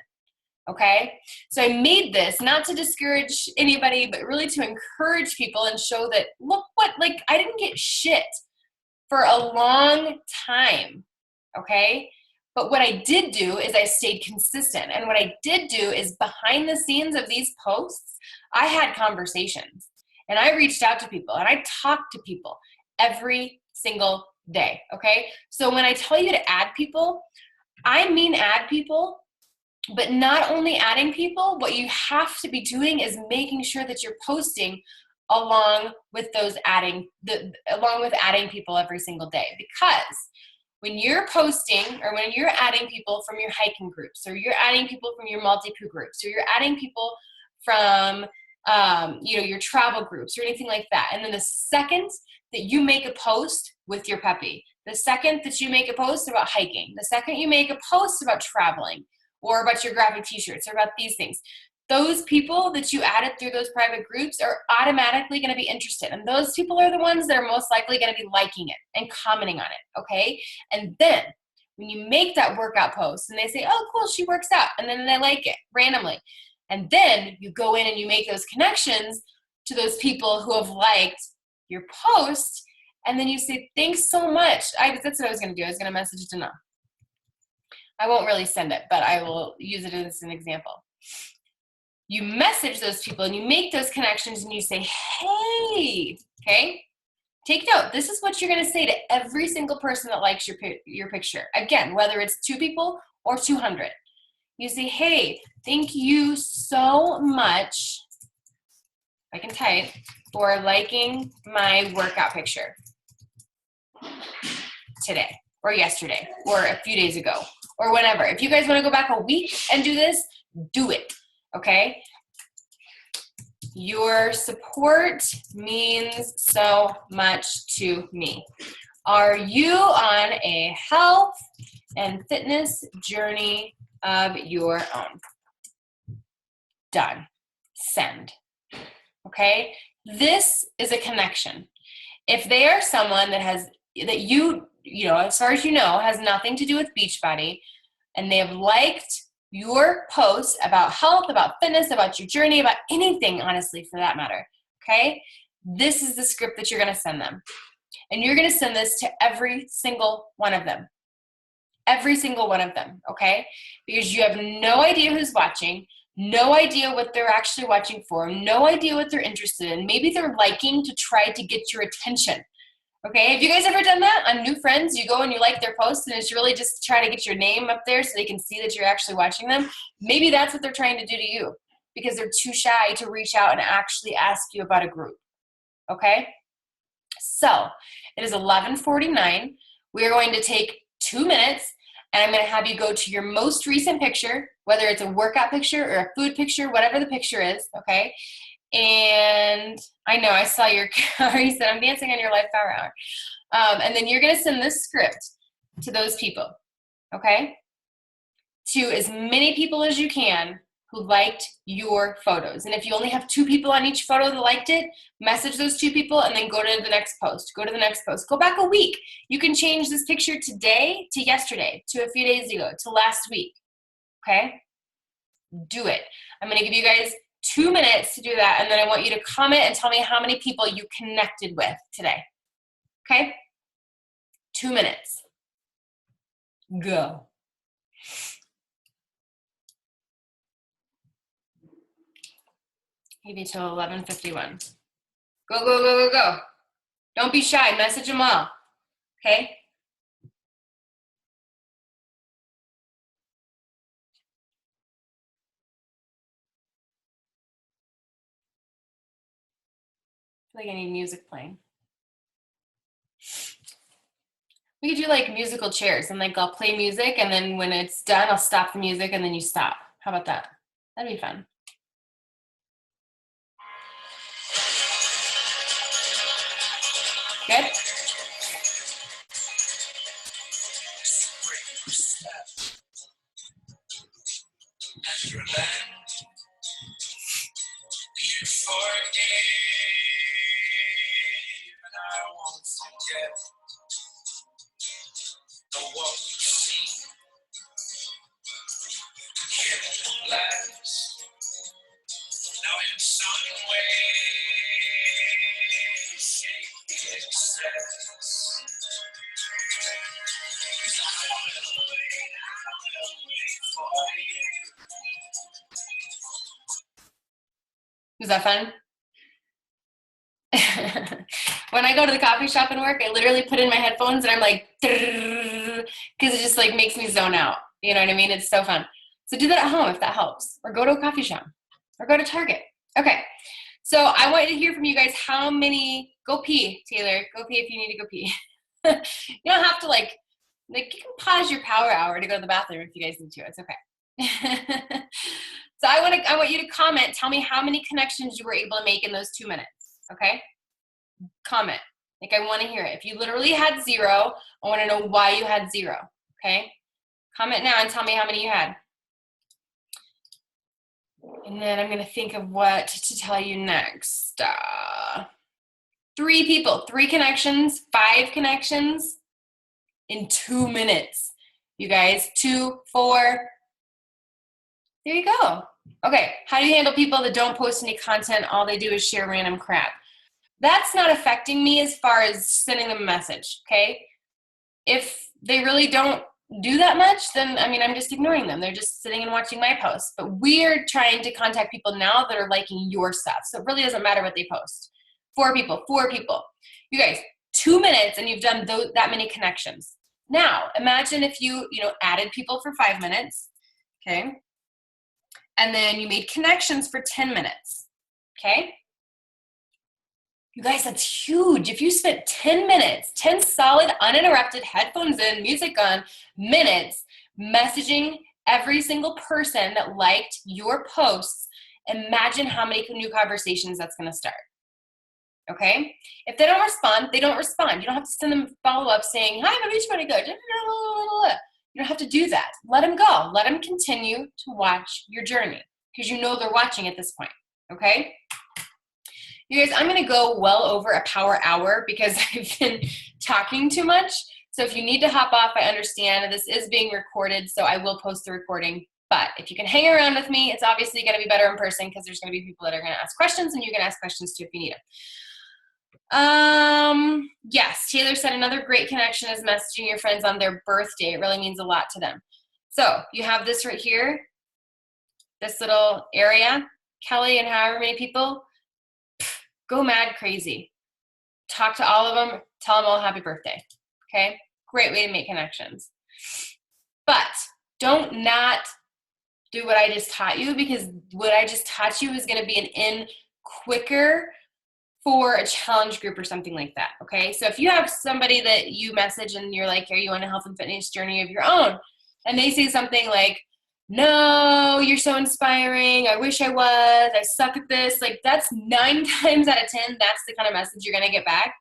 Okay, so I made this not to discourage anybody, but really to encourage people and show that, look what, I didn't get shit for a long time, okay? But what I did do is I stayed consistent. And what I did do is, behind the scenes of these posts, I had conversations and I reached out to people and I talked to people every single day, okay? So when I tell you to add people, I mean add people. But not only adding people, what you have to be doing is making sure that you're posting along with adding people every single day. Because when you're posting, or when you're adding people from your hiking groups, or you're adding people from your multi-poo groups, or you're adding people from your travel groups or anything like that, and then the second that you make a post with your puppy, the second that you make a post about hiking, the second you make a post about traveling, or about your graphic t-shirts, or about these things, those people that you added through those private groups are automatically going to be interested. And those people are the ones that are most likely going to be liking it and commenting on it, okay? And then when you make that workout post and they say, oh, cool, she works out, and then they like it randomly, and then you go in and you make those connections to those people who have liked your post, and then you say, thanks so much. That's what I was going to do. I was going to message Dana. I won't really send it, but I will use it as an example. You message those people and you make those connections and you say, hey, okay? Take note. This is what you're going to say to every single person that likes your picture. Again, whether it's 2 people or 200. You say, hey, thank you so much, I can type, for liking my workout picture today, or yesterday, or a few days ago, or whenever. If you guys want to go back a week and do this, do it, okay? Your support means so much to me. Are you on a health and fitness journey of your own? Done. Send. Okay? This is a connection. If they are someone that has, that you know, as far as you know, has nothing to do with Beachbody, and they have liked your posts about health, about fitness, about your journey, about anything, honestly, for that matter, okay? This is the script that you're going to send them. And you're going to send this to every single one of them. Every single one of them, okay? Because you have no idea who's watching, no idea what they're actually watching for, no idea what they're interested in. Maybe they're liking to try to get your attention. Okay, have you guys ever done that on new friends? You go and you like their posts and it's really just to try to get your name up there so they can see that you're actually watching them. Maybe that's what they're trying to do to you, because they're too shy to reach out and actually ask you about a group. Okay, so it is 11:49. We are going to take 2 minutes and I'm going to have you go to your most recent picture, whether it's a workout picture or a food picture, whatever the picture is, okay? And I know I saw your car. You said, I'm dancing on your life power hour. And then you're going to send this script to those people, okay? To as many people as you can who liked your photos. And if you only have 2 people on each photo that liked it, message those 2 people and then go to the next post. Go to the next post. Go back a week. You can change this picture today to yesterday, to a few days ago, to last week, okay? Do it. I'm going to give you guys 2 minutes to do that, and then I want you to comment and tell me how many people you connected with today. Okay? 2 minutes. Go. Maybe till 11:51. Go, go, go, go, go. Don't be shy. Message them all. Okay? I feel like I need music playing. We could do like musical chairs, and like I'll play music, and then when it's done, I'll stop the music, and then you stop. How about that? That'd be fun. Good? Was that fun? When I go to the coffee shop and work, I literally put in my headphones and I'm like, because it just like makes me zone out. You know what I mean? It's so fun. So do that at home if that helps, or go to a coffee shop, or go to Target. Okay. So I want to hear from you guys how many, go pee, Taylor, go pee if you need to go pee. You don't have to like you can pause your power hour to go to the bathroom if you guys need to. It's okay. So I want you to comment, tell me how many connections you were able to make in those 2 minutes. Okay? Comment. Like, I want to hear it. If you literally had 0, I want to know why you had 0. Okay? Comment now and tell me how many you had. And then I'm going to think of what to tell you next. 3 people, 3 connections, 5 connections in 2 minutes. You guys, 2, 4. There you go. Okay, how do you handle people that don't post any content? All they do is share random crap. That's not affecting me as far as sending them a message, okay? If they really don't do that much, then, I mean, I'm just ignoring them. They're just sitting and watching my posts. But we're trying to contact people now that are liking your stuff. So it really doesn't matter what they post. 4 people, 4 people. You guys, 2 minutes and you've done that many connections. Now, imagine if you added people for 5 minutes, okay? And then you made connections for 10 minutes, okay? You guys, that's huge. If you spent 10 minutes, 10 solid, uninterrupted, headphones in, music on, minutes, messaging every single person that liked your posts, imagine how many new conversations that's going to start, okay? If they don't respond, they don't respond. You don't have to send them follow-up saying, hi, my beach buddy, good. You don't have to do that. Let them go. Let them continue to watch your journey because you know they're watching at this point, okay? You guys, I'm going to go well over a power hour because I've been talking too much. So if you need to hop off, I understand. This is being recorded, so I will post the recording. But if you can hang around with me, it's obviously going to be better in person because there's going to be people that are going to ask questions, and you can ask questions too if you need them. Yes, Taylor said another great connection is messaging your friends on their birthday. It really means a lot to them. So you have this right here, this little area, Kelly and however many people, go mad crazy. Talk to all of them, tell them all happy birthday, okay? Great way to make connections. But don't not do what I just taught you, because what I just taught you is gonna be an in quicker for a challenge group or something like that, okay? So if you have somebody that you message and you're like, are you on a health and fitness journey of your own? And they say something like, no, you're so inspiring, I wish I was, I suck at this. Like, that's 9 times out of 10, that's the kind of message you're gonna get back.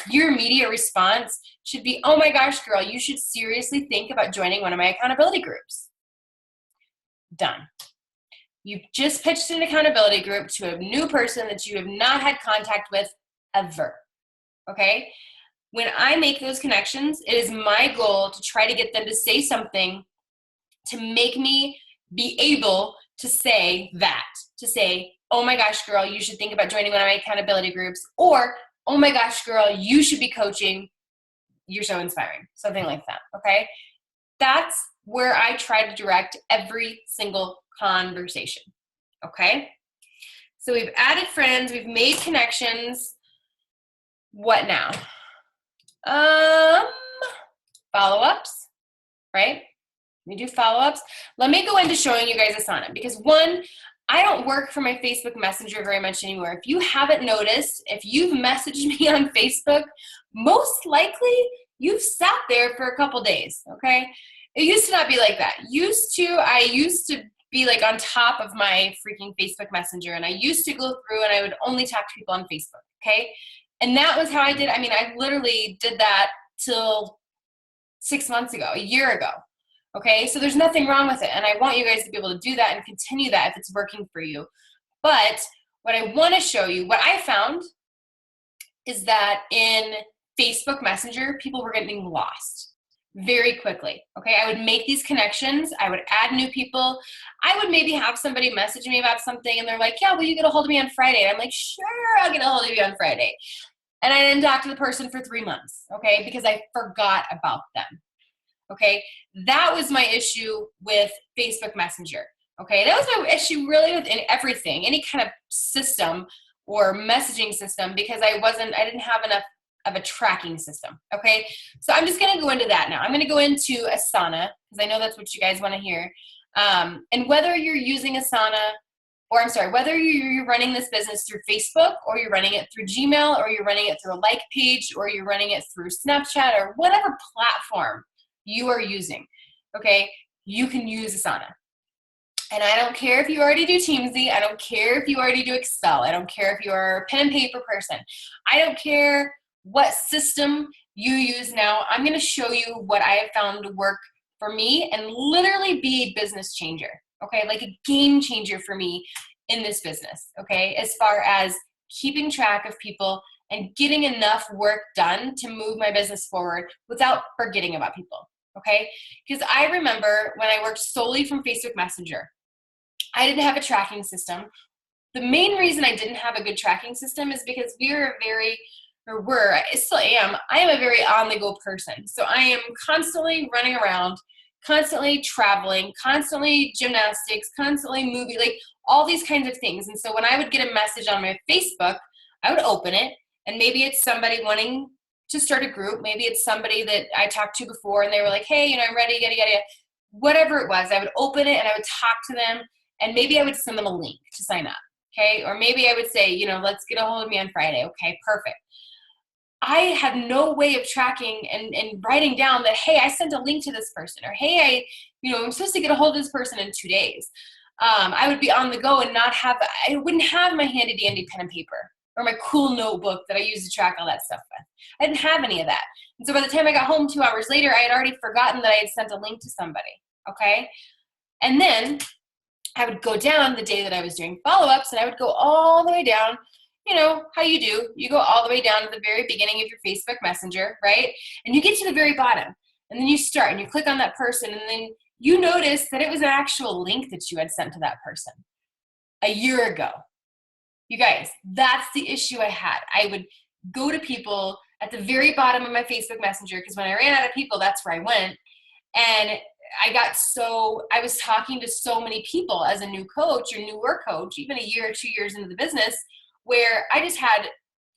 Your immediate response should be, oh my gosh, girl, you should seriously think about joining one of my accountability groups. Done. You've just pitched an accountability group to a new person that you have not had contact with ever, okay? When I make those connections, it is my goal to try to get them to say something to make me be able to say that, to say, oh my gosh, girl, you should think about joining one of my accountability groups, or, oh my gosh, girl, you should be coaching. You're so inspiring. Something like that, okay? That's where I try to direct every single conversation, okay? So we've added friends, we've made connections. What now? Follow-ups, right? We do follow-ups. Let me go into showing you guys Asana, because one, I don't work for my Facebook Messenger very much anymore. If you haven't noticed, if you've messaged me on Facebook, most likely you've sat there for a couple days, okay? It used to not be like that. I used to be like on top of my freaking Facebook Messenger, and I used to go through and I would only talk to people on Facebook, okay? And that was how I did. I mean, I literally did that till 6 months ago, a year ago. Okay, so there's nothing wrong with it, and I want you guys to be able to do that and continue that if it's working for you. But what I want to show you, what I found is that in Facebook Messenger, people were getting lost very quickly. Okay, I would make these connections, I would add new people, I would maybe have somebody message me about something, and they're like, yeah, will you get a hold of me on Friday? And I'm like, sure, I'll get a hold of you on Friday. And I didn't talk to the person for 3 months, okay, because I forgot about them. Okay, that was my issue with Facebook Messenger. Okay, that was my issue really with everything, any kind of system or messaging system, because I didn't have enough of a tracking system. Okay, so I'm just gonna go into that now. I'm gonna go into Asana, because I know that's what you guys wanna hear. And whether you're using Asana, whether you're running this business through Facebook, or you're running it through Gmail, or you're running it through a like page, or you're running it through Snapchat, or whatever platform you are using, okay, you can use Asana. And I don't care if you already do Teamsy, I don't care if you already do Excel, I don't care if you are a pen and paper person, I don't care what system you use now. I'm gonna show you what I have found to work for me and literally be a business changer, okay, like a game changer for me in this business, okay, as far as keeping track of people and getting enough work done to move my business forward without forgetting about people. Okay, because I remember when I worked solely from Facebook Messenger, I didn't have a tracking system. The main reason I didn't have a good tracking system is because I still am, I am a very on-the-go person. So I am constantly running around, constantly traveling, constantly gymnastics, constantly movie, like all these kinds of things. And so when I would get a message on my Facebook, I would open it, and maybe it's somebody wanting to start a group. Maybe it's somebody that I talked to before and they were like, hey, I'm ready, yada, yada, yada. Whatever it was, I would open it and I would talk to them, and maybe I would send them a link to sign up, okay? Or maybe I would say, let's get a hold of me on Friday. Okay, perfect. I had no way of tracking and writing down that, hey, I sent a link to this person, or hey, I'm supposed to get a hold of this person in 2 days. I would be on the go and I wouldn't have my handy dandy pen and paper, or my cool notebook that I use to track all that stuff with. I didn't have any of that. And so by the time I got home 2 hours later, I had already forgotten that I had sent a link to somebody, okay? And then I would go down the day that I was doing follow-ups, and I would go all the way down, how you do. You go all the way down to the very beginning of your Facebook Messenger, right? And you get to the very bottom, and then you start, and you click on that person, and then you notice that it was an actual link that you had sent to that person a year ago. You guys, that's the issue I had. I would go to people at the very bottom of my Facebook Messenger, because when I ran out of people, that's where I went. And I was talking to so many people as a new coach or newer coach, even a year or 2 years into the business, where I just had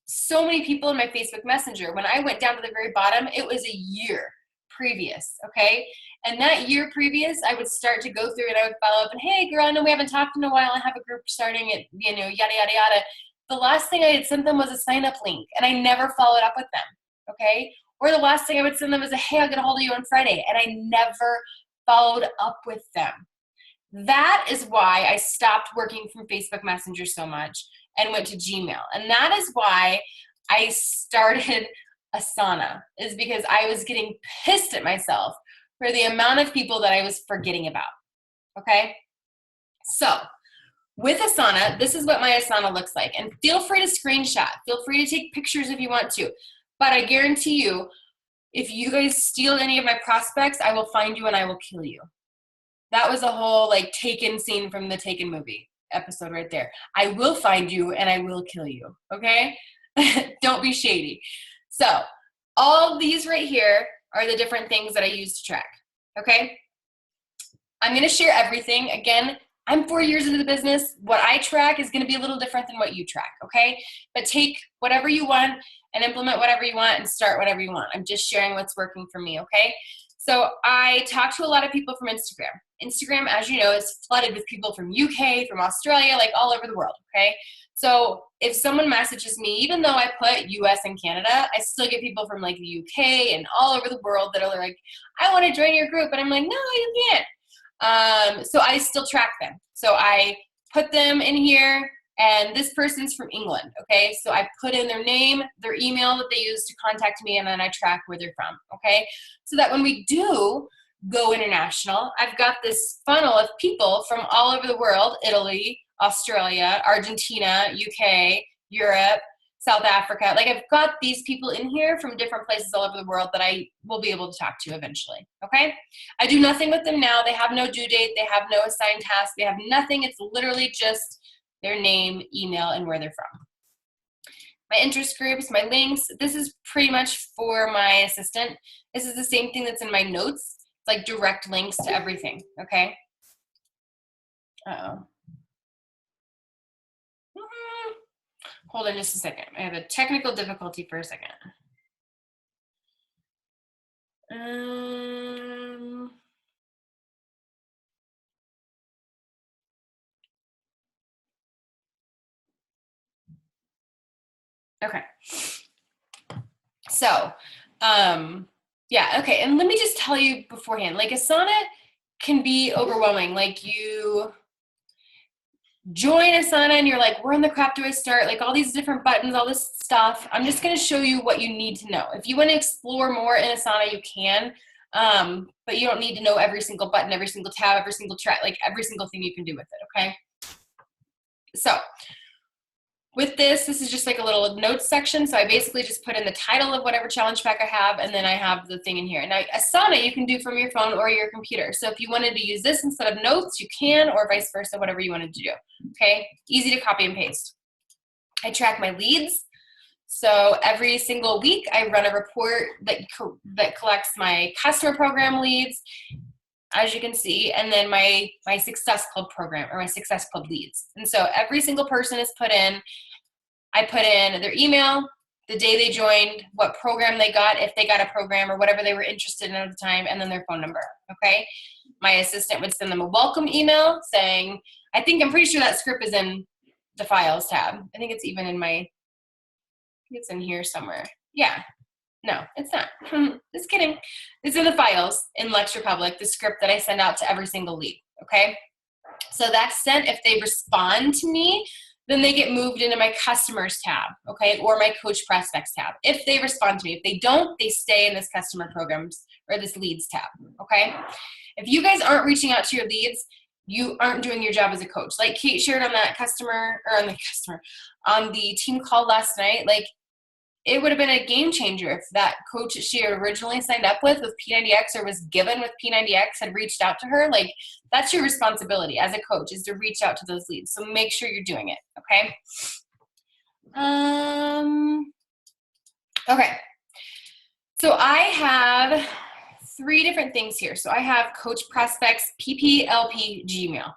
so many people in my Facebook Messenger. When I went down to the very bottom, it was a year previous, okay? And that year previous, I would start to go through and I would follow up and, hey, girl, I know we haven't talked in a while. I have a group starting at, yada, yada, yada. The last thing I had sent them was a sign-up link, and I never followed up with them, okay? Or the last thing I would send them was hey, I'll get a hold of you on Friday, and I never followed up with them. That is why I stopped working from Facebook Messenger so much and went to Gmail. And that is why I started Asana, is because I was getting pissed at myself for the amount of people that I was forgetting about, okay? So with Asana, this is what my Asana looks like. And feel free to screenshot. Feel free to take pictures if you want to. But I guarantee you, if you guys steal any of my prospects, I will find you and I will kill you. That was a whole like Taken scene from the Taken movie episode right there. I will find you and I will kill you, okay? Don't be shady. So all these right here are the different things that I use to track, okay? I'm gonna share everything. Again, I'm 4 years into the business. What I track is gonna be a little different than what you track, okay? But take whatever you want and implement whatever you want and start whatever you want. I'm just sharing what's working for me, okay? So I talk to a lot of people from Instagram. Instagram, as you know, is flooded with people from UK, from Australia, like all over the world, okay? So if someone messages me, even though I put US and Canada, I still get people from like the UK and all over the world that are like, I want to join your group. And I'm like, no, you can't. So I still track them. So I put them in here, and this person's from England, okay? So I put in their name, their email that they use to contact me, and then I track where they're from, okay? So that when we do go international, I've got this funnel of people from all over the world: Italy, Australia, Argentina, UK, Europe, South Africa. Like, I've got these people in here from different places all over the world that I will be able to talk to eventually, okay? I do nothing with them now. They have no due date. They have no assigned task. They have nothing. It's literally just their name, email, and where they're from. My interest groups, my links, this is pretty much for my assistant. This is the same thing that's in my notes. It's like direct links to everything, okay? Uh-oh. Hold on just a second. I have a technical difficulty for a second. Okay. So, yeah, okay. And let me just tell you beforehand, like, Asana can be overwhelming. Like, you join Asana and you're like, where in the crap do I start? Like, all these different buttons, all this stuff. I'm just going to show you what you need to know. If you want to explore more in Asana, you can, but you don't need to know every single button, every single tab, every single track, like every single thing you can do with it, okay? So with this is just like a little notes section. So I basically just put in the title of whatever challenge pack I have, and then I have the thing in here. Now, Asana you can do from your phone or your computer. So if you wanted to use this instead of notes, you can, or vice versa, whatever you wanted to do, okay? Easy to copy and paste. I track my leads. So every single week I run a report that collects my customer program leads, as you can see, and then my Success Club program, or my Success Club leads. And so every single person is put in. I put in their email, the day they joined, what program they got, if they got a program or whatever they were interested in at the time, and then their phone number, okay? My assistant would send them a welcome email saying, I'm pretty sure that script is in the files tab. I think it's even in it's in here somewhere. Yeah. No, it's not. Just kidding. It's in the files in Luxe Republic, the script that I send out to every single lead, okay? So that's sent. If they respond to me, then they get moved into my customers tab, okay? Or my coach prospects tab, if they respond to me. If they don't, they stay in this customer programs or this leads tab, okay? If you guys aren't reaching out to your leads, you aren't doing your job as a coach. Like Kate shared on on the team call last night, like, it would have been a game changer if that coach that she originally signed up with P90X, or was given with P90X, had reached out to her. Like, that's your responsibility as a coach, is to reach out to those leads. So make sure you're doing it, okay? Okay. So I have 3 different things here. So I have Coach Prospects, PPLP, Gmail,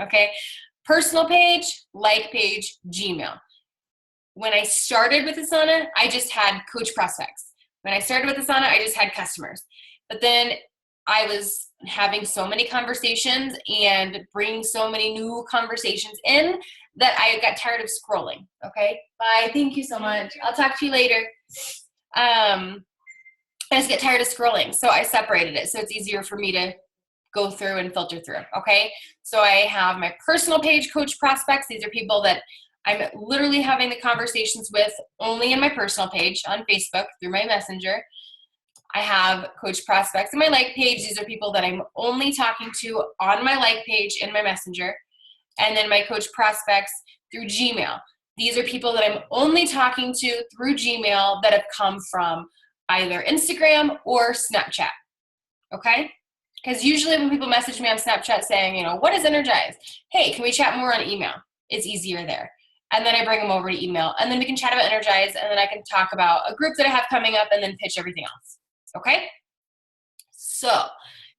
okay? Personal page, like page, Gmail. When I started with Asana, I just had coach prospects. When I started with Asana, I just had customers. But then I was having so many conversations and bringing so many new conversations in that I got tired of scrolling. Okay, bye. Thank you so much. I'll talk to you later. I just get tired of scrolling, so I separated it so it's easier for me to go through and filter through. Okay, so I have my personal page, coach prospects. These are people that I'm literally having the conversations with only in my personal page on Facebook through my messenger. I have coach prospects in my like page. These are people that I'm only talking to on my like page in my messenger. And then my coach prospects through Gmail. These are people that I'm only talking to through Gmail that have come from either Instagram or Snapchat. Okay? Because usually when people message me on Snapchat saying, you know, what is Energize? Hey, can we chat more on email? It's easier there. And then I bring them over to email, and then we can chat about Energize, and then I can talk about a group that I have coming up and then pitch everything else. Okay? So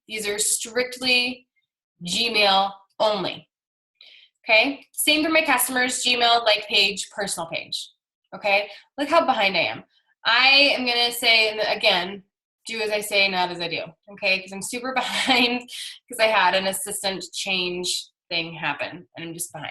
these are strictly Gmail only. Okay? Same for my customers, Gmail, like page, personal page. Okay? Look how behind I am. I am going to say, again, do as I say, not as I do. Okay? Because I'm super behind because I had an assistant change thing happen, and I'm just behind.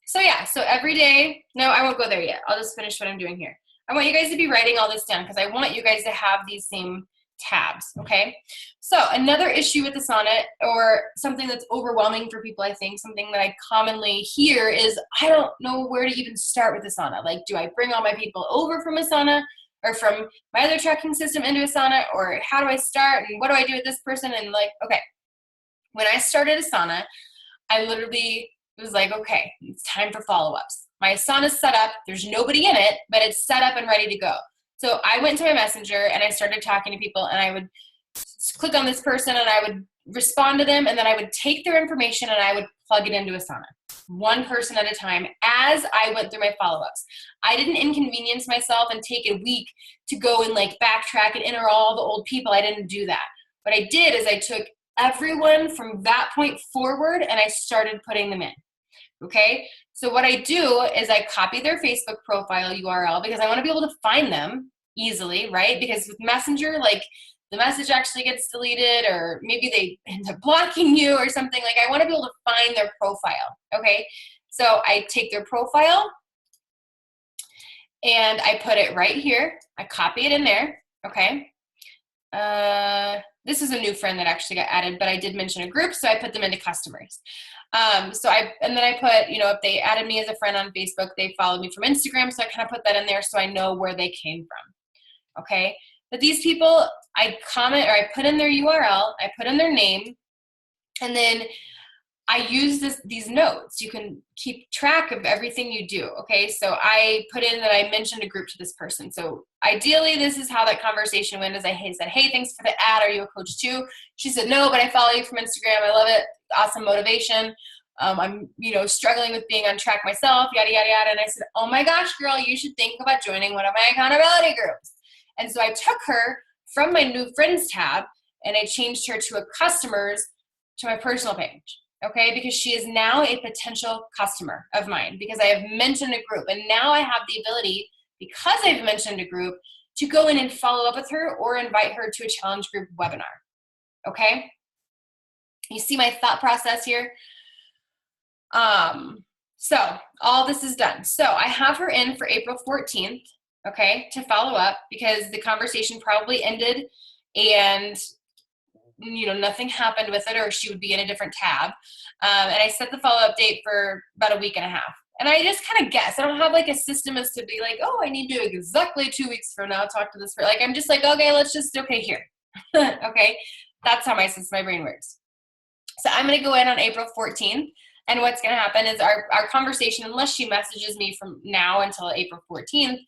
So yeah, so every day, no, I won't go there yet. I'll just finish what I'm doing here. I want you guys to be writing all this down because I want you guys to have these same tabs, okay? So another issue with Asana, or something that's overwhelming for people, I think, something that I commonly hear is, I don't know where to even start with Asana. Like, do I bring all my people over from Asana or from my other tracking system into Asana, or how do I start and what do I do with this person? And like, okay, when I started Asana, I literally was like, okay, it's time for follow-ups. My Asana's set up. There's nobody in it, but it's set up and ready to go. So I went to my messenger and I started talking to people, and I would click on this person and I would respond to them, and then I would take their information and I would plug it into Asana, one person at a time, as I went through my follow-ups. I didn't inconvenience myself and take a week to go and like backtrack and enter all the old people. I didn't do that. What I did is I took everyone from that point forward and I started putting them in. Okay, so what I do is I copy their Facebook profile URL because I want to be able to find them easily, right? Because with Messenger, like, the message actually gets deleted, or maybe they end up blocking you or something. Like, I want to be able to find their profile, okay? So I take their profile and I put it right here. I copy it in there, okay? This is a new friend that actually got added, but I did mention a group, so I put them into customers. And then I put, you know, if they added me as a friend on Facebook, they followed me from Instagram, so I kind of put that in there so I know where they came from, okay? But these people, I comment, or I put in their URL, I put in their name, and then I use these notes. You can keep track of everything you do, okay? So I put in that I mentioned a group to this person. So ideally, this is how that conversation went, as I said, hey, thanks for the ad. Are you a coach too? She said, no, but I follow you from Instagram. I love it. Awesome motivation. I'm, you know, struggling with being on track myself, yada, yada, yada. And I said, oh my gosh, girl, you should think about joining one of my accountability groups. And so I took her from my new friends tab and I changed her to a customers to my personal page. Okay, because she is now a potential customer of mine because I have mentioned a group, and now I have the ability, because I've mentioned a group, to go in and follow up with her or invite her to a challenge group webinar. Okay, you see my thought process here? So all this is done. So I have her in for April 14th, okay, to follow up because the conversation probably ended and, you know, nothing happened with it, or she would be in a different tab. And I set the follow-up date for about a week and a half. And I just kind of guess. I don't have like a system as to be like, oh, I need to exactly 2 weeks from now talk to this person. Like, I'm just like, okay, let's just, okay, here. Okay, that's how my brain works. So I'm going to go in on April 14th. And what's going to happen is our conversation, unless she messages me from now until April 14th,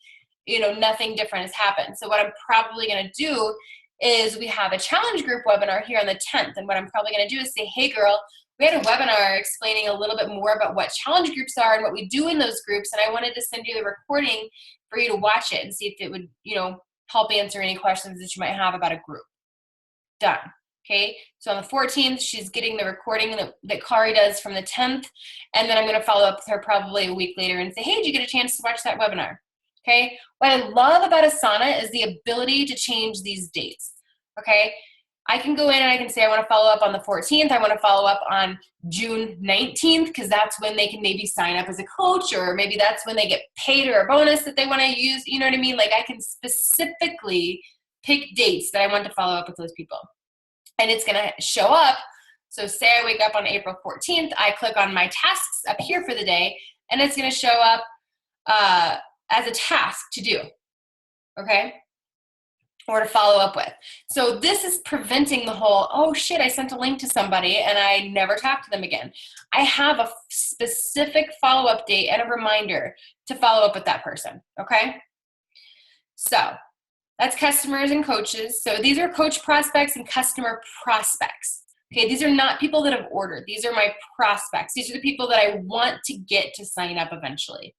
you know, nothing different has happened. So what I'm probably going to do is we have a challenge group webinar here on the 10th. And what I'm probably going to do is say, hey, girl, we had a webinar explaining a little bit more about what challenge groups are and what we do in those groups. And I wanted to send you the recording for you to watch it and see if it would, you know, help answer any questions that you might have about a group. Done. Okay, so on the 14th, she's getting the recording that Kari does from the 10th, and then I'm going to follow up with her probably a week later and say, hey, did you get a chance to watch that webinar? Okay, what I love about Asana is the ability to change these dates. Okay, I can go in and I can say I want to follow up on the 14th, I want to follow up on June 19th, because that's when they can maybe sign up as a coach, or maybe that's when they get paid or a bonus that they want to use, you know what I mean? Like, I can specifically pick dates that I want to follow up with those people. And it's going to show up. So say I wake up on April 14th, I click on my tasks up here for the day, and it's going to show up as a task to do, okay? Or to follow up with. So this is preventing the whole, oh shit, I sent a link to somebody and I never talked to them again. I have a specific follow-up date and a reminder to follow up with that person, okay? So That's customers and coaches. So these are coach prospects and customer prospects. Okay, these are not people that have ordered. These are my prospects. These are the people that I want to get to sign up eventually.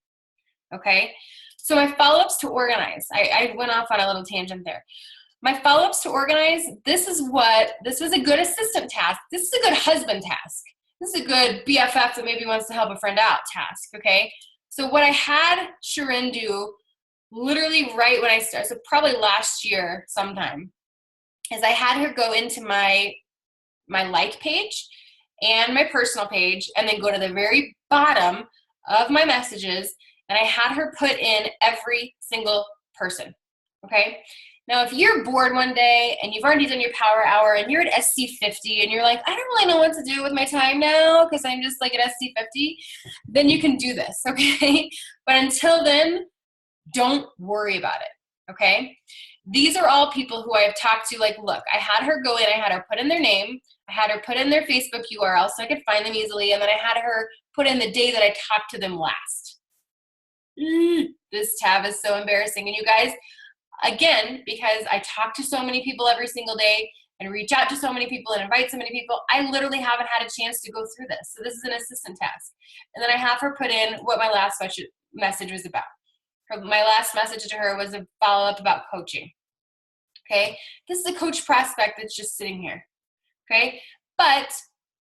Okay, so my follow-ups to organize. I went off on a little tangent there. My follow-ups to organize, this was a good assistant task. This is a good husband task. This is a good BFF that maybe wants to help a friend out task, okay? So what I had Sharon do literally right when I started, so probably last year sometime, is I had her go into my like page and my personal page and then go to the very bottom of my messages, and I had her put in every single person, okay? Now, if you're bored one day and you've already done your power hour and you're at SC50 and you're like, I don't really know what to do with my time now because I'm just like at SC50, then you can do this, okay? But until then, don't worry about it, okay? These are all people who I have talked to, like, look, I had her go in, I had her put in their name, I had her put in their Facebook URL so I could find them easily, and then I had her put in the day that I talked to them last. This tab is so embarrassing. And you guys, again, because I talk to so many people every single day and reach out to so many people and invite so many people, I literally haven't had a chance to go through this. So this is an assistant task. And then I have her put in what my last message was about. My last message to her was a follow-up about coaching. Okay, this is a coach prospect that's just sitting here. Okay, but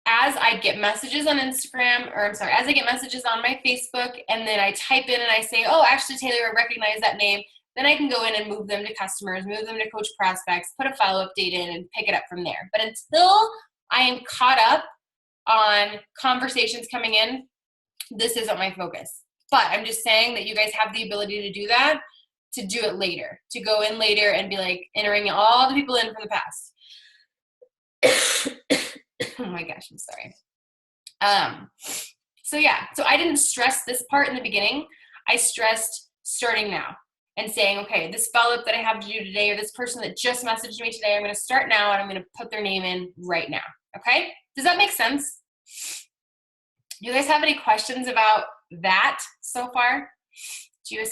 as I get messages on Instagram, as I get messages on my Facebook, and then I type in and I say, oh, actually, Taylor, I recognize that name, then I can go in and move them to customers, move them to coach prospects, put a follow-up date in, and pick it up from there. But until I am caught up on conversations coming in, this isn't my focus. But I'm just saying that you guys have the ability to do that, to do it later, to go in later and be like entering all the people in from the past. Oh my gosh, I'm sorry. So I didn't stress this part in the beginning. I stressed starting now and saying, okay, this follow-up that I have to do today, or this person that just messaged me today, I'm going to start now and I'm going to put their name in right now. Okay? Does that make sense? Do you guys have any questions about that so far? Do you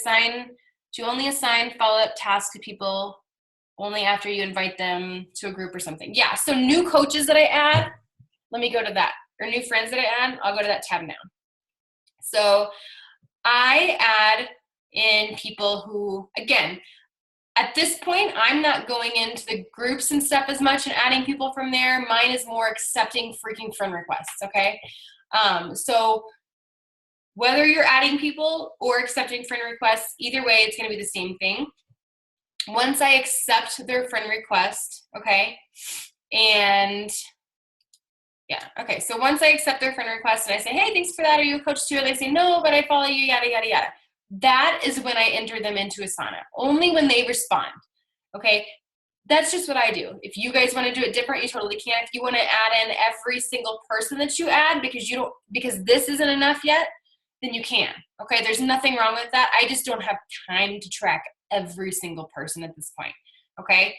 only assign follow-up tasks to people only after you invite them to a group or something? Yeah, so new coaches that I add, let me go to that. Or new friends that I add, I'll go to that tab now. So I add in people who, again, at this point, I'm not going into the groups and stuff as much and adding people from there. Mine is more accepting freaking friend requests, okay? So whether you're adding people or accepting friend requests, either way, it's going to be the same thing. Once I accept their friend request, okay, and yeah, okay, so once I accept their friend request and I say, hey, thanks for that, are you a coach too? And they say, no, but I follow you, yada, yada, yada. That is when I enter them into Asana, only when they respond, okay? That's just what I do. If you guys want to do it different, you totally can. If you want to add in every single person that you add because this isn't enough yet, then you can, okay? There's nothing wrong with that. I just don't have time to track every single person at this point, okay?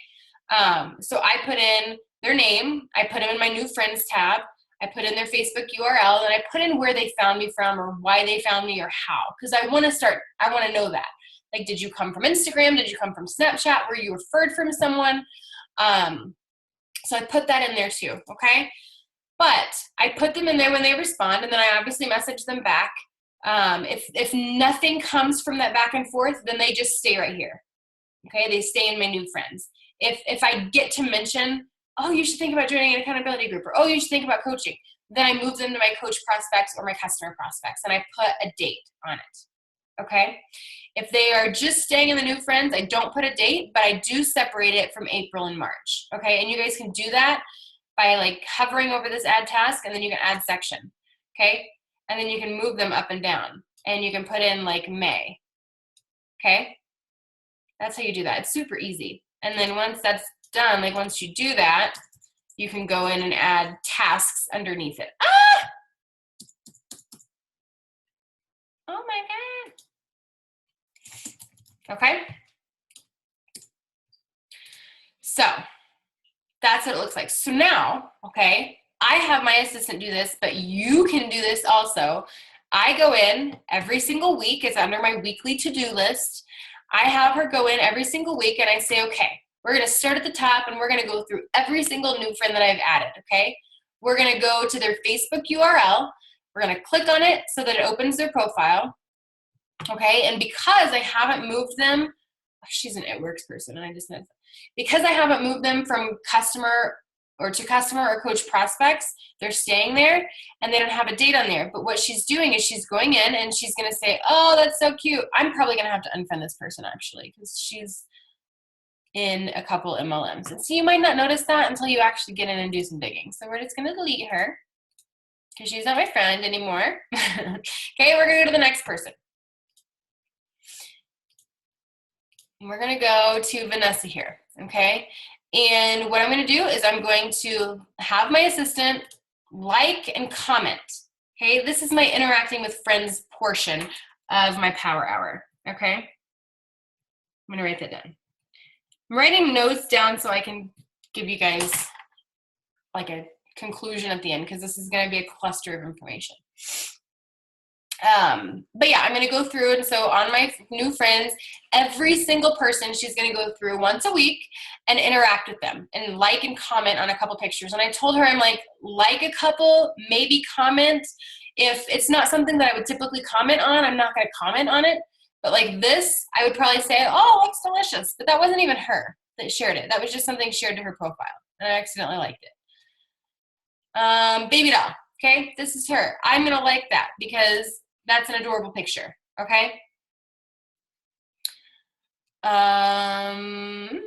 So I put in their name, I put them in my new friends tab, I put in their Facebook URL, and I put in where they found me from or why they found me or how, because I want to know that. Like, did you come from Instagram? Did you come from Snapchat? Were you referred from someone? So I put that in there too, okay? But I put them in there when they respond, and then I obviously message them back. If nothing comes from that back and forth, then they just stay right here, okay? They stay in my new friends. If I get to mention, oh, you should think about joining an accountability group, or oh, you should think about coaching, then I move them to my coach prospects or my customer prospects, and I put a date on it, okay? If they are just staying in the new friends, I don't put a date, but I do separate it from April and March, okay? And you guys can do that by like hovering over this add task, and then you can add section, okay? And then you can move them up and down, and you can put in like May, okay? That's how you do that. It's super easy. And then once that's done, like once you do that, you can go in and add tasks underneath it. Ah! Oh my God. Okay. So that's what it looks like. So now, okay, I have my assistant do this, but you can do this also. I go in every single week. It's under my weekly to-do list. I have her go in every single week and I say, okay, we're going to start at the top and we're going to go through every single new friend that I've added, okay? We're going to go to their Facebook URL. We're going to click on it so that it opens their profile, okay? And because I haven't moved them, she's an It Works person, and I just meant, because I haven't moved them from customer or coach prospects, they're staying there and they don't have a date on there. But what she's doing is she's going in and she's going to say, oh, that's so cute. I'm probably going to have to unfriend this person actually, because she's in a couple MLMs. And so you might not notice that until you actually get in and do some digging. So we're just going to delete her because she's not my friend anymore. Okay, we're going to go to the next person. And we're going to go to Vanessa here, okay? And what I'm going to do is I'm going to have my assistant like and comment, okay? This is my interacting with friends portion of my power hour, okay? I'm going to write that down. I'm writing notes down so I can give you guys like a conclusion at the end, because this is going to be a cluster of information. But yeah, I'm going to go through, and so on my new friends, every single person she's going to go through once a week and interact with them and like and comment on a couple pictures. And I told her, I'm like a couple, maybe comment. If it's not something that I would typically comment on, I'm not going to comment on it. But like this, I would probably say, oh, looks delicious. But that wasn't even her that shared it. That was just something shared to her profile. And I accidentally liked it. Baby doll. Okay, this is her. I'm going to like that because that's an adorable picture. Okay. Probably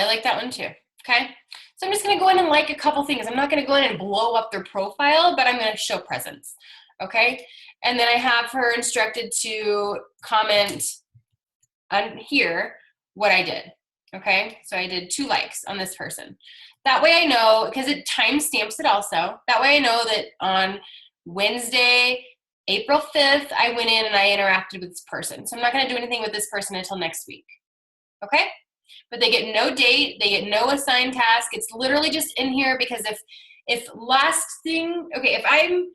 like that one too. Okay. So I'm just going to go in and like a couple things. I'm not going to go in and blow up their profile, but I'm going to show presence. Okay. And then I have her instructed to comment on here what I did. Okay. So I did 2 likes on this person. That way I know, because it timestamps it also. That way I know that on Wednesday, April 5th, I went in and I interacted with this person. So I'm not going to do anything with this person until next week. Okay? But they get no date. They get no assigned task. It's literally just in here because if last thing, okay, if I'm,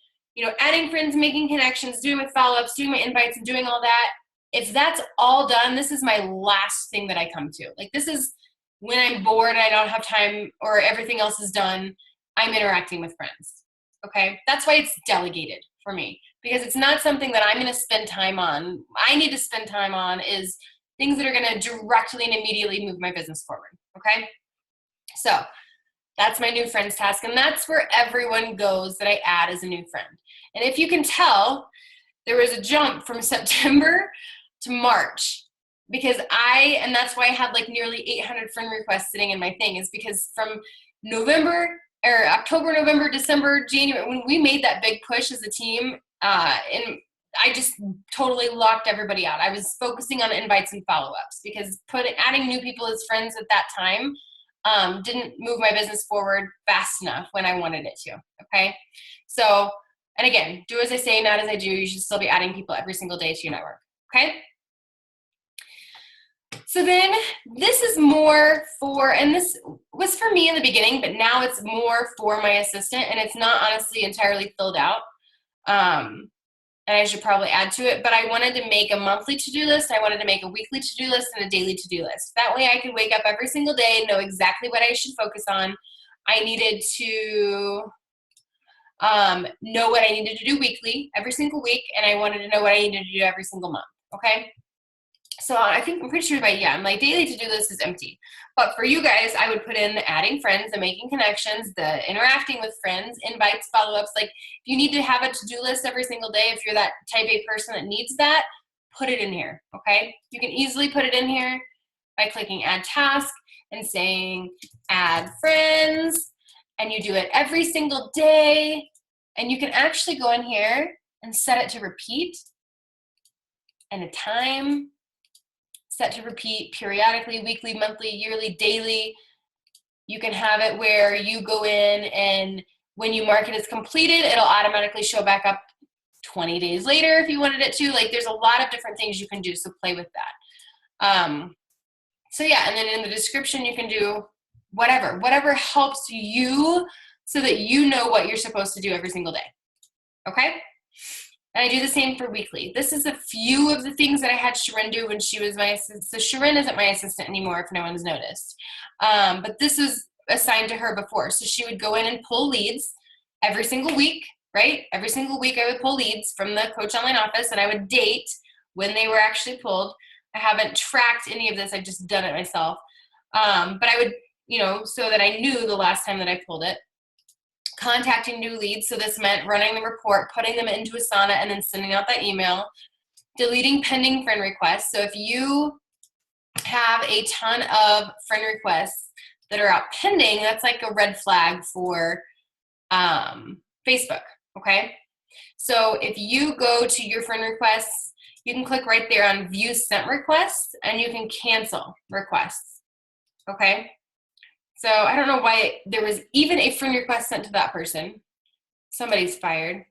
adding friends, making connections, doing my follow-ups, doing my invites, and doing all that, if that's all done, this is my last thing that I come to. Like, this is when I'm bored and I don't have time or everything else is done, I'm interacting with friends. Okay? That's why it's delegated for me, because it's not something that I'm going to spend time on. I need to spend time on is things that are going to directly and immediately move my business forward. Okay? So that's my new friends task, and that's where everyone goes that I add as a new friend. And if you can tell, there was a jump from September to March, because and that's why I had like nearly 800 friend requests sitting in my thing, is because from October, November, December, January, when we made that big push as a team, and I just totally locked everybody out. I was focusing on invites and follow-ups, because adding new people as friends at that time didn't move my business forward fast enough when I wanted it to, okay? So, and again, do as I say, not as I do. You should still be adding people every single day to your network, okay? So then this is more for, and this was for me in the beginning, but now it's more for my assistant, and it's not honestly entirely filled out. And I should probably add to it, but I wanted to make a monthly to-do list. I wanted to make a weekly to-do list and a daily to-do list. That way I could wake up every single day and know exactly what I should focus on. I needed to know what I needed to do weekly, every single week, and I wanted to know what I needed to do every single month, okay? So I'm pretty sure my daily to-do list is empty. But for you guys, I would put in the adding friends, the making connections, the interacting with friends, invites, follow-ups. Like, if you need to have a to-do list every single day, if you're that type A person that needs that, put it in here, okay? You can easily put it in here by clicking add task and saying add friends, and you do it every single day. And you can actually go in here and set it to repeat, and a time set to repeat periodically, weekly, monthly, yearly, daily. You can have it where you go in and when you mark it as completed, it'll automatically show back up 20 days later if you wanted it to. Like, there's a lot of different things you can do, so play with that. So yeah, and then in the description you can do whatever helps you so that you know what you're supposed to do every single day. Okay? And I do the same for weekly. This is a few of the things that I had Sharon do when she was my assistant. So Sharon isn't my assistant anymore, if no one's noticed. But this was assigned to her before. So she would go in and pull leads every single week, right? Every single week I would pull leads from the Coach Online office, and I would date when they were actually pulled. I haven't tracked any of this. I've just done it myself. But I would, so that I knew the last time that I pulled it. Contacting new leads, so this meant running the report, putting them into Asana, and then sending out that email. Deleting pending friend requests. So if you have a ton of friend requests that are out pending, that's like a red flag for Facebook, okay? So if you go to your friend requests, you can click right there on view sent requests, and you can cancel requests, okay? So I don't know why there was even a friend request sent to that person. Somebody's fired.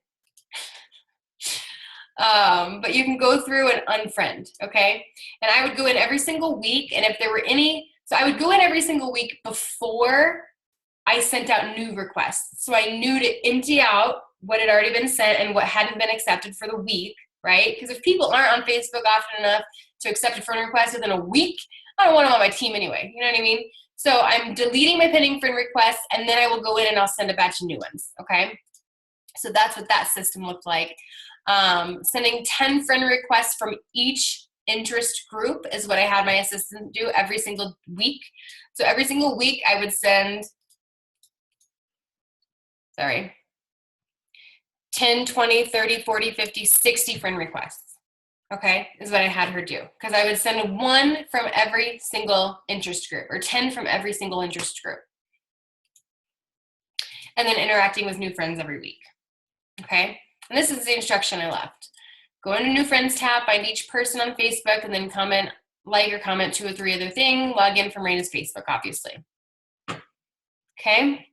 But you can go through and unfriend, okay? And I would go in every single week, and if there were any, so I would go in every single week before I sent out new requests. So I knew to empty out what had already been sent and what hadn't been accepted for the week, right? Because if people aren't on Facebook often enough to accept a friend request within a week, I don't want them on my team anyway, you know what I mean? So I'm deleting my pending friend requests, and then I will go in and I'll send a batch of new ones, okay? So that's what that system looked like. Sending 10 friend requests from each interest group is what I had my assistant do every single week. So every single week I would send, 10, 20, 30, 40, 50, 60 friend requests. Okay, is what I had her do. Because I would send 1 from every single interest group, or 10 from every single interest group. And then interacting with new friends every week. Okay, and this is the instruction I left. Go into new friends tab, find each person on Facebook, and then comment, like or comment 2 or 3 other thing. Log in from Raina's Facebook, obviously. Okay.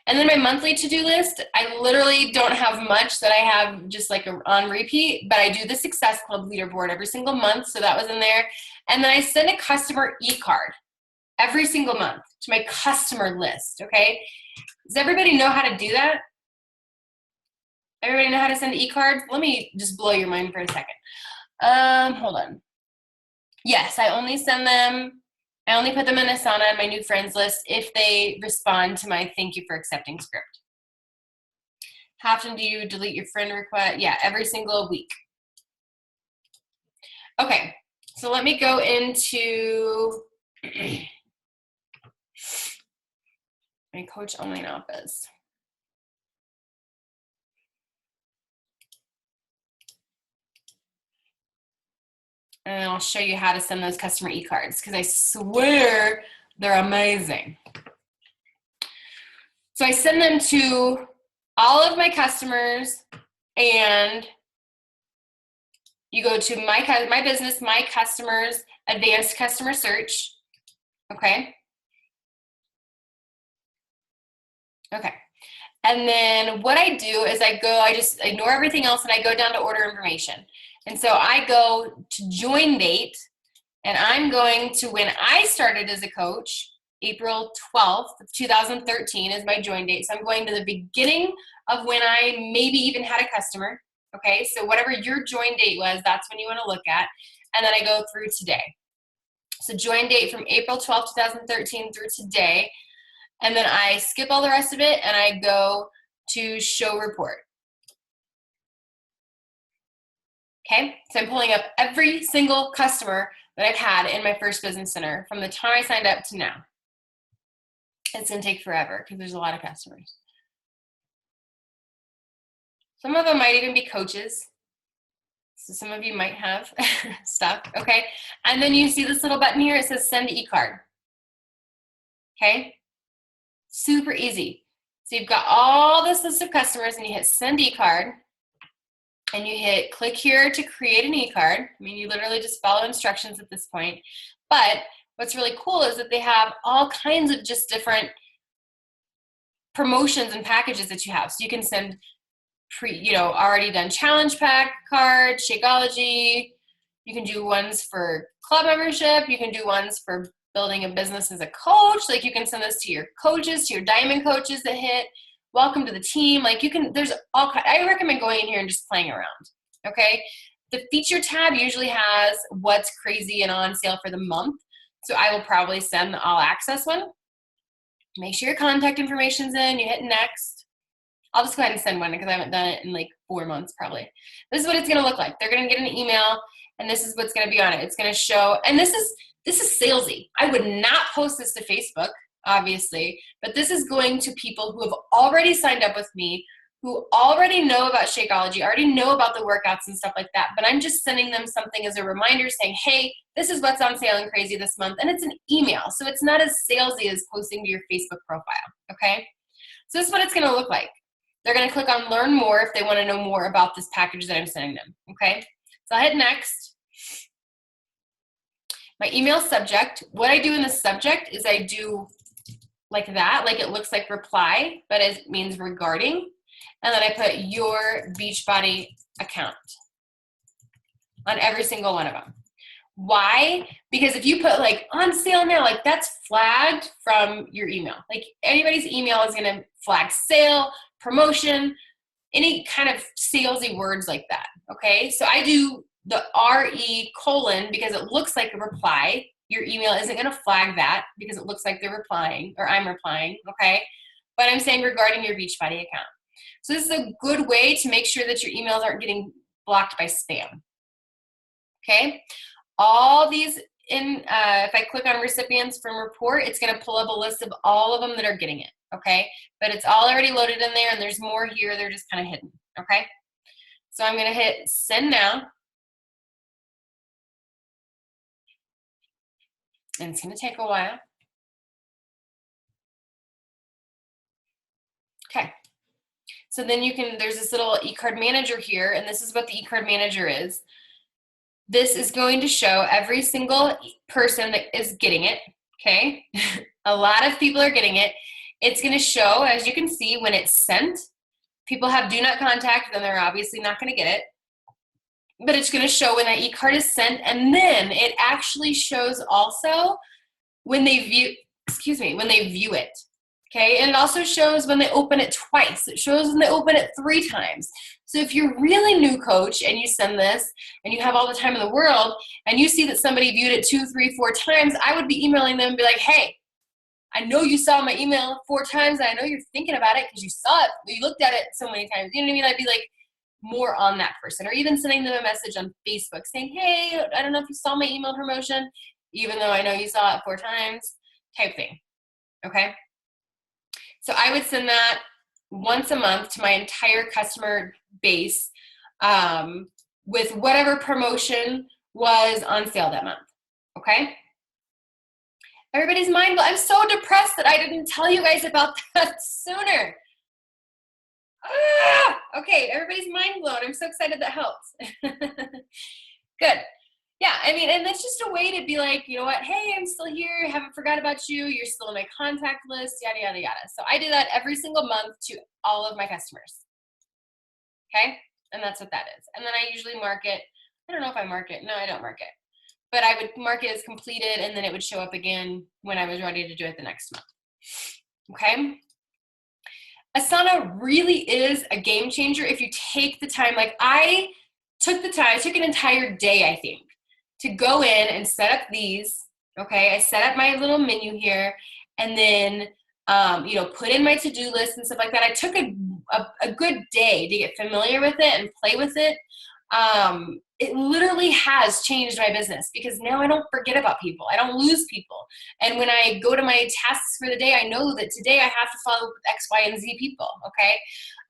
And then my monthly to-do list, I literally don't have much that I have just like on repeat, but I do the Success Club leaderboard every single month, so that was in there. And then I send a customer e-card every single month to my customer list, okay? Does everybody know how to do that? Everybody know how to send e-cards? Let me just blow your mind for a second. Hold on. Yes, I only send them, I only put them in Asana in my new friends list if they respond to my thank you for accepting script. How often do you delete your friend request? Yeah, every single week. Okay, so let me go into my Coach Online office. And I'll show you how to send those customer e-cards, because I swear they're amazing. So I send them to all of my customers, and you go to my business, my customers, advanced customer search, okay? Okay. And then what I do is I just ignore everything else, and I go down to order information. And so I go to join date, and I'm going to when I started as a coach, April 12th of 2013 is my join date. So I'm going to the beginning of when I maybe even had a customer. Okay, so whatever your join date was, that's when you want to look at. And then I go through today. So join date from April 12th, 2013 through today. And then I skip all the rest of it, and I go to show report. Okay, so I'm pulling up every single customer that I've had in my first business center from the time I signed up to now. It's going to take forever because there's a lot of customers. Some of them might even be coaches. So some of you might have stuff, okay? And then you see this little button here, it says send e-card. Okay, super easy. So you've got all this list of customers, and you hit send e-card. And you hit click here to create an e-card. I mean, you literally just follow instructions at this point. But what's really cool is that they have all kinds of just different promotions and packages that you have. So you can send already done challenge pack cards, Shakeology. You can do ones for club membership. You can do ones for building a business as a coach. Like you can send this to your coaches, to your diamond coaches that hit welcome to the team. Like there's I recommend going in here and just playing around, okay? The feature tab usually has what's crazy and on sale for the month. So I will probably send the all access one. Make sure your contact information's in, you hit next. I'll just go ahead and send one because I haven't done it in like 4 months probably. This is what it's gonna look like. They're gonna get an email and this is what's gonna be on it. It's gonna show, and this is salesy. I would not post this to Facebook, obviously, but this is going to people who have already signed up with me, who already know about Shakeology, already know about the workouts and stuff like that, but I'm just sending them something as a reminder saying, hey, this is what's on sale and crazy this month, and it's an email, so it's not as salesy as posting to your Facebook profile, okay? So this is what it's gonna look like. They're gonna click on learn more if they wanna know more about this package that I'm sending them, okay? So I'll hit next. My email subject, what I do in the subject is I do like that, like it looks like reply, but it means regarding. And then I put your Beachbody account on every single one of them. Why? Because if you put like on sale now, like that's flagged from your email. Like anybody's email is gonna flag sale, promotion, any kind of salesy words like that, okay? So I do the RE : because it looks like a reply. Your email isn't gonna flag that because it looks like they're replying or I'm replying, okay? But I'm saying regarding your Beachbody account. So this is a good way to make sure that your emails aren't getting blocked by spam, okay? All these if I click on recipients from report, it's gonna pull up a list of all of them that are getting it, okay? But it's all already loaded in there and there's more here, they're just kind of hidden, okay? So I'm gonna hit send now. And it's gonna take a while. Okay. So then there's this little eCard manager here, and this is what the eCard manager is. This is going to show every single person that is getting it, okay? A lot of people are getting it. It's gonna show, as you can see, when it's sent. People have do not contact, then they're obviously not gonna get it. But it's gonna show when that eCard is sent, and then it actually shows also when they view it. Okay, and it also shows when they open it twice. It shows when they open it 3 times. So if you're really new coach and you send this and you have all the time in the world and you see that somebody viewed it 2, 3, 4 times, I would be emailing them and be like, hey, I know you saw my email 4 times and I know you're thinking about it because you saw it, you looked at it so many times. You know what I mean? I'd be like more on that person, or even sending them a message on Facebook saying, hey, I don't know if you saw my email promotion, even though I know you saw it 4 times, type thing, okay? So I would send that once a month to my entire customer base with whatever promotion was on sale that month, okay? Everybody's mind blown. I'm so depressed that I didn't tell you guys about that sooner. Okay, everybody's mind blown. I'm so excited that helps. Good. Yeah, I mean, and that's just a way to be like, you know what, hey, I'm still here, haven't forgot about you, you're still in my contact list, yada, yada, yada. So I do that every single month to all of my customers, okay? And that's what that is. And then I usually mark it. I don't know if I mark it. No, I don't mark it. But I would mark it as completed, and then it would show up again when I was ready to do it the next month, okay? Asana really is a game changer if you take the time. Like I took an entire day, I think, to go in and set up these, okay? I set up my little menu here and then, put in my to-do list and stuff like that. I took a good day to get familiar with it and play with it. It literally has changed my business because now I don't forget about people. I don't lose people. And when I go to my tasks for the day, I know that today I have to follow up with X, Y, and Z people, okay?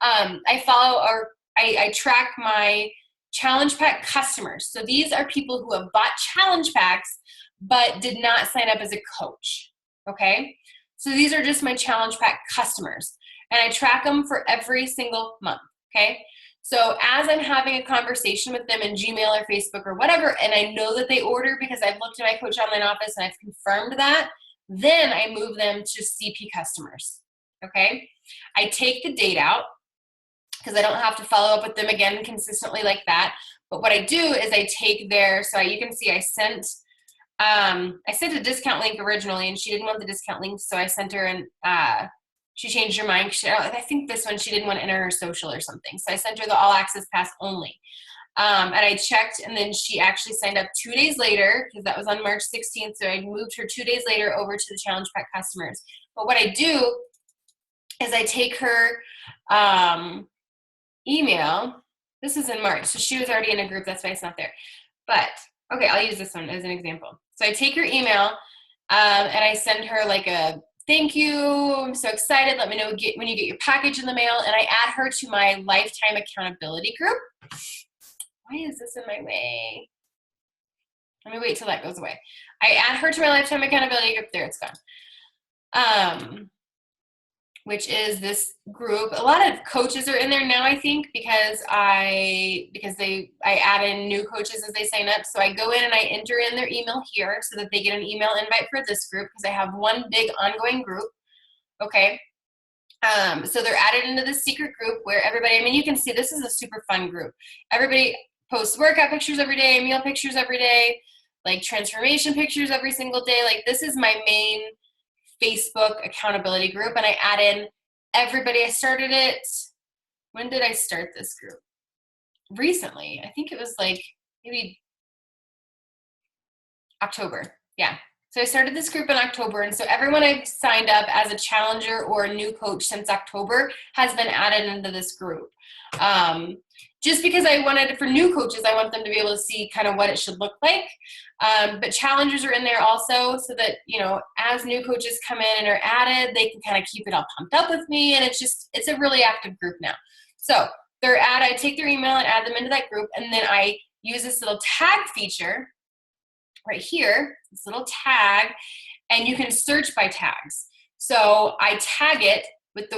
I track my challenge pack customers. So these are people who have bought challenge packs but did not sign up as a coach, okay? So these are just my challenge pack customers, and I track them for every single month, okay? So as I'm having a conversation with them in Gmail or Facebook or whatever, and I know that they order because I've looked at my Coach Online office and I've confirmed that, then I move them to CP customers, okay? I take the date out because I don't have to follow up with them again consistently like that. But what I do is I take you can see I sent a discount link originally, and she didn't want the discount link, so I sent her she changed her mind. I think this one, she didn't want to enter her social or something. So I sent her the all access pass only. And I checked, and then she actually signed up 2 days later, because that was on March 16th. So I moved her 2 days later over to the Challenge Pack customers. But what I do is I take her email. This is in March, so she was already in a group. That's why it's not there. But, okay, I'll use this one as an example. So I take her email, and I send her like a thank you, I'm so excited, let me know when you get your package in the mail, and I add her to my lifetime accountability group. Why is this in my way? Let me wait till that goes away. I add her to my lifetime accountability group. There, it's gone. Which is this group. A lot of coaches are in there now, I think, because I add in new coaches as they sign up. So I go in and I enter in their email here so that they get an email invite for this group, because I have one big ongoing group. Okay. So they're added into this secret group where everybody, I mean, you can see this is a super fun group. Everybody posts workout pictures every day, meal pictures every day, like transformation pictures every single day. Like, this is my main Facebook accountability group, and I add in everybody. I started it, when did I start this group? Recently. I think it was like maybe October. Yeah. So I started this group in October, and so everyone I've signed up as a challenger or a new coach since October has been added into this group. Just because I wanted, for new coaches, I want them to be able to see kind of what it should look like. But challengers are in there also, so that, you know, as new coaches come in and are added, they can kind of keep it all pumped up with me, and it's a really active group now. So I take their email and add them into that group, and then I use this little tag feature right here, this little tag, and you can search by tags. So I tag it with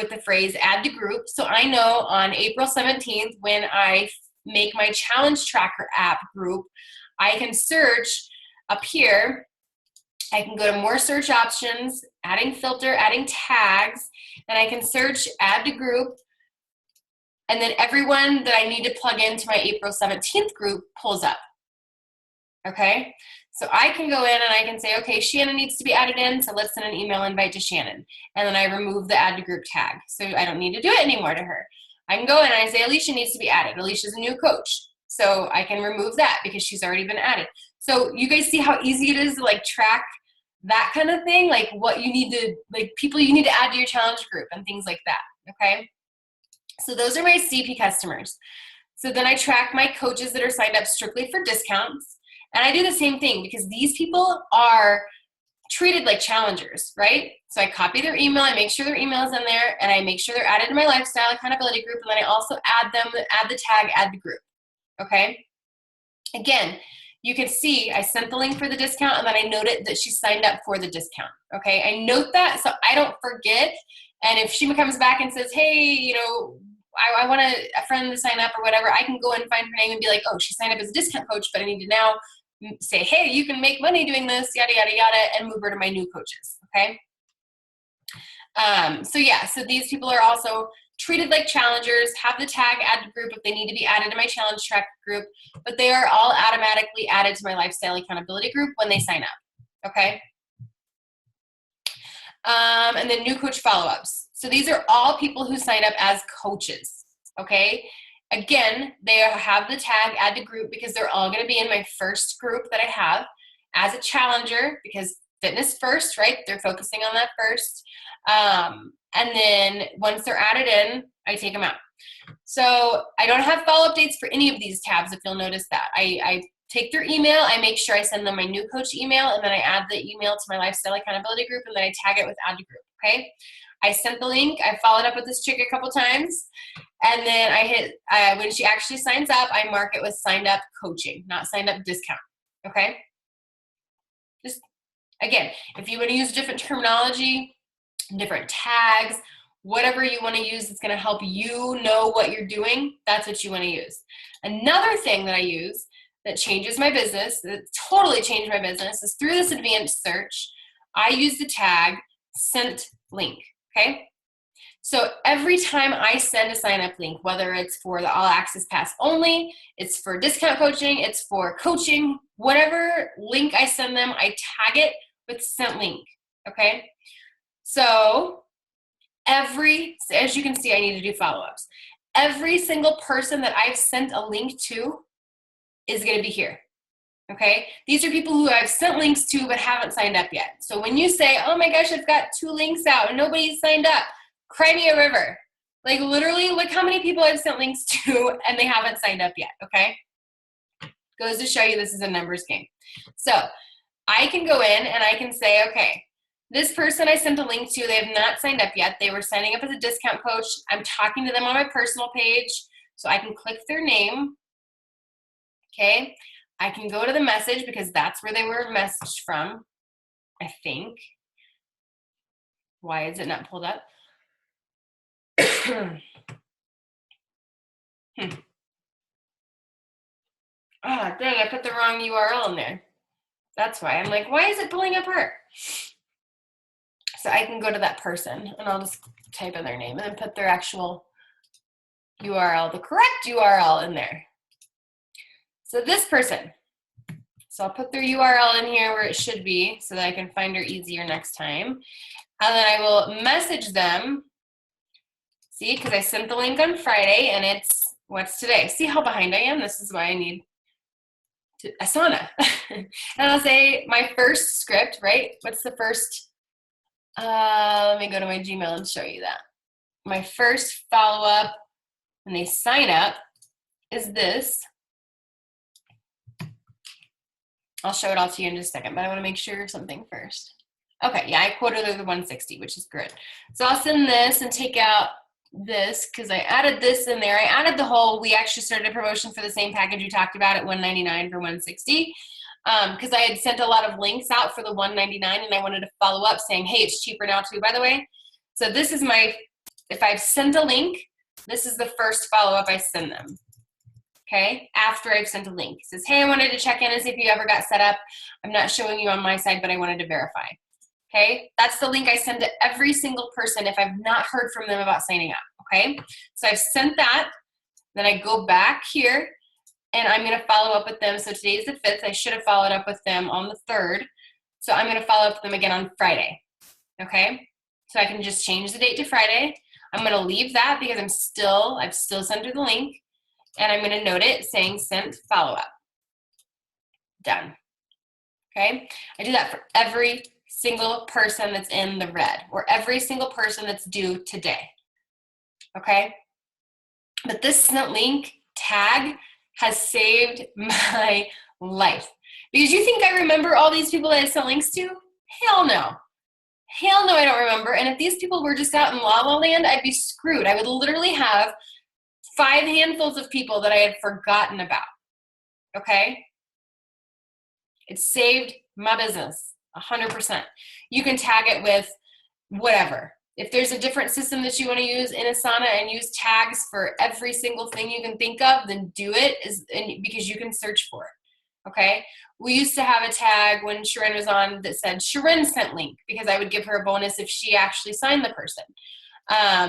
the phrase add to group, so I know on April 17th when I make my challenge tracker app group, I can search up here. I can go to more search options, adding filter, adding tags, and I can search add to group, and then everyone that I need to plug into my April 17th group pulls up. Okay, so I can go in and I can say, okay, Shannon needs to be added in, so let's send an email invite to Shannon. And then I remove the add to group tag, so I don't need to do it anymore to her. I can go in and I say, Alicia needs to be added. Alicia's a new coach, so I can remove that because she's already been added. So you guys see how easy it is to like track that kind of thing, like what you need to, like people you need to add to your challenge group and things like that, okay? So those are my CP customers. So then I track my coaches that are signed up strictly for discounts. And I do the same thing because these people are treated like challengers, right? So I copy their email, I make sure their email is in there, and I make sure they're added to my lifestyle accountability group, and then I also add the tag, add the group, okay? Again, you can see I sent the link for the discount, and then I noted that she signed up for the discount, okay? I note that so I don't forget, and if she comes back and says, hey, you know, I want a friend to sign up or whatever, I can go and find her name and be like, oh, she signed up as a discount coach, but I need to now say, hey, you can make money doing this, yada, yada, yada, and move her to my new coaches, okay? So yeah, so these people are also treated like challengers, have the tag add to group if they need to be added to my challenge track group, but they are all automatically added to my lifestyle accountability group when they sign up, okay? And then new coach follow-ups. So these are all people who sign up as coaches, okay? Again, they have the tag add to group because they're all gonna be in my first group that I have as a challenger because fitness first, right? They're focusing on that first. And then once they're added in, I take them out. So I don't have follow-up dates for any of these tabs if you'll notice that. I take their email, I make sure I send them my new coach email, and then I add the email to my lifestyle accountability group, and then I tag it with add to group, okay? I sent the link, I followed up with this chick a couple times, and then I hit, when she actually signs up, I mark it with signed up coaching, not signed up discount, okay? Just, again, if you want to use different terminology, different tags, whatever you want to use that's going to help you know what you're doing, that's what you want to use. Another thing that I use that changes my business, that totally changed my business, is through this advanced search, I use the tag sent link, okay? So every time I send a sign-up link, whether it's for the All Access Pass only, it's for discount coaching, it's for coaching, whatever link I send them, I tag it with sent link, okay? So As you can see, I need to do follow-ups. Every single person that I've sent a link to is going to be here. Okay? These are people who I've sent links to but haven't signed up yet. So when you say, oh my gosh, I've got 2 links out and nobody's signed up, cry me a river. Like literally, look how many people I've sent links to and they haven't signed up yet, okay? Goes to show you this is a numbers game. So I can go in and I can say, okay, this person I sent a link to, they have not signed up yet. They were signing up as a discount coach. I'm talking to them on my personal page, so I can click their name, okay? I can go to the message because that's where they were messaged from, I think. Why is it not pulled up? Ah, dang, I put the wrong URL in there. That's why. I'm like, why is it pulling up her? So I can go to that person and I'll just type in their name and then put their actual URL, the correct URL in there. So this person. So I'll put their URL in here where it should be so that I can find her easier next time. And then I will message them. See, because I sent the link on Friday and it's, what's today? See how behind I am? This is why I need Asana. And I'll say my first script, right? What's the first? Let me go to my Gmail and show you that. My first follow-up when they sign up is this. I'll show it all to you in just a second, but I want to make sure of something first. Okay, yeah, I quoted the 160, which is good. So I'll send this and take out this because I added this in there. I added the whole, we actually started a promotion for the same package we talked about at $199 for $160 because I had sent a lot of links out for the $199 and I wanted to follow up saying, hey, it's cheaper now too, by the way. So this is my, if I've sent a link, this is the first follow-up I send them. Okay, after I've sent a link. It says, hey, I wanted to check in and see if you ever got set up. I'm not showing you on my side, but I wanted to verify. Okay, that's the link I send to every single person if I've not heard from them about signing up. Okay, so I've sent that. Then I go back here and I'm going to follow up with them. So today's the 5th. I should have followed up with them on the 3rd. So I'm going to follow up with them again on Friday. Okay, so I can just change the date to Friday. I'm going to leave that because I've still sent her the link. And I'm going to note it saying sent follow-up. Done. Okay? I do that for every single person that's in the red or every single person that's due today. Okay? But this sent link tag has saved my life. Because you think I remember all these people that I sent links to? Hell no. Hell no, I don't remember. And if these people were just out in La La Land, I'd be screwed. I would literally have 5 handfuls of people that I had forgotten about, okay? It saved my business, 100%. You can tag it with whatever. If there's a different system that you want to use in Asana and use tags for every single thing you can think of, then do it because you can search for it, okay? We used to have a tag when Sharon was on that said Sharon sent link because I would give her a bonus if she actually signed the person.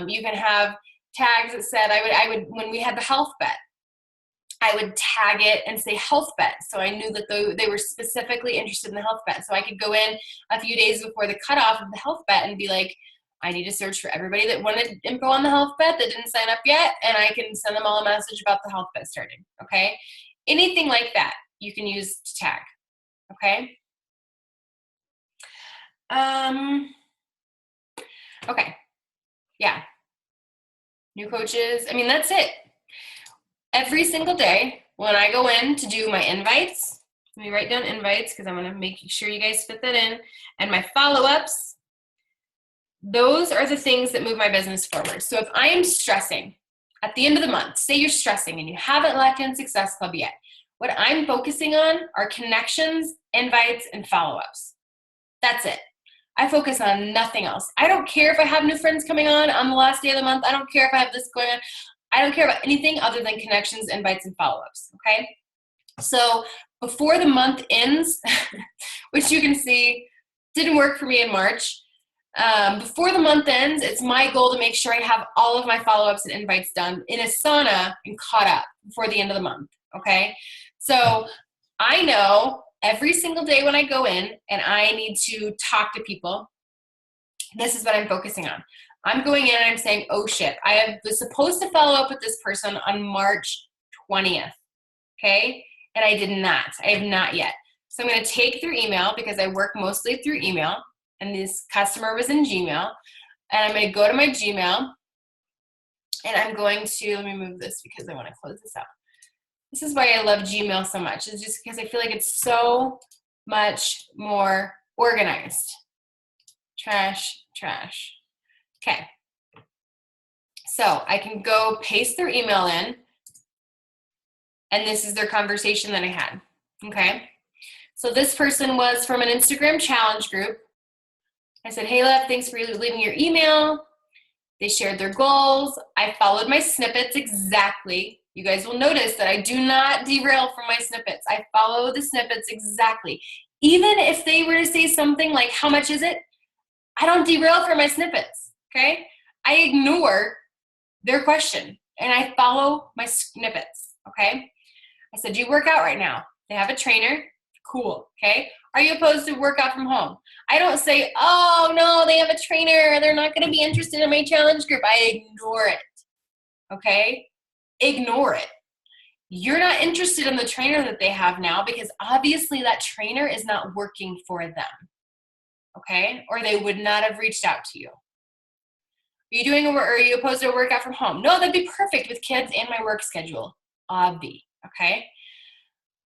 You can have tags that said I would when we had the health bet, I would tag it and say health bet. So I knew that they were specifically interested in the health bet. So I could go in a few days before the cutoff of the health bet and be like, I need to search for everybody that wanted info on the health bet that didn't sign up yet. And I can send them all a message about the health bet starting. Okay. Anything like that you can use to tag. Okay. Okay. Yeah. New coaches. I mean, that's it. Every single day when I go in to do my invites, let me write down invites because I'm going to make sure you guys fit that in, and my follow-ups, those are the things that move my business forward. So if I am stressing at the end of the month, say you're stressing and you haven't locked in Success Club yet, what I'm focusing on are connections, invites, and follow-ups. That's it. I focus on nothing else. I don't care if I have new friends coming on the last day of the month. I don't care if I have this going on. I don't care about anything other than connections, invites, and follow-ups, okay? So before the month ends, which you can see didn't work for me in March, before the month ends, it's my goal to make sure I have all of my follow-ups and invites done in Asana and caught up before the end of the month, okay? So I know every single day when I go in and I need to talk to people, this is what I'm focusing on. I'm going in and I'm saying, oh shit, was supposed to follow up with this person on March 20th, okay? And I did not. I have not yet. So I'm going to take through email because I work mostly through email, and this customer was in Gmail. And I'm going to go to my Gmail, and I'm going to, let me move this because I want to close this out. This is why I love Gmail so much. It's just because I feel like it's so much more organized. Trash, trash. Okay. So I can go paste their email in, and this is their conversation that I had. Okay. So this person was from an Instagram challenge group. I said, hey, love, thanks for leaving your email. They shared their goals. I followed my snippets exactly. You guys will notice that I do not derail from my snippets. I follow the snippets exactly. Even if they were to say something like, how much is it? I don't derail from my snippets, okay? I ignore their question and I follow my snippets, okay? I said, do you work out right now? They have a trainer. Cool, okay? Are you opposed to workout from home? I don't say, oh, no, they have a trainer. They're not going to be interested in my challenge group. I ignore it, okay? Ignore it. You're not interested in the trainer that they have now because obviously that trainer is not working for them, okay? Or they would not have reached out to you. Are you opposed to a workout from home? No, that'd be perfect with kids and my work schedule. Obvi, okay?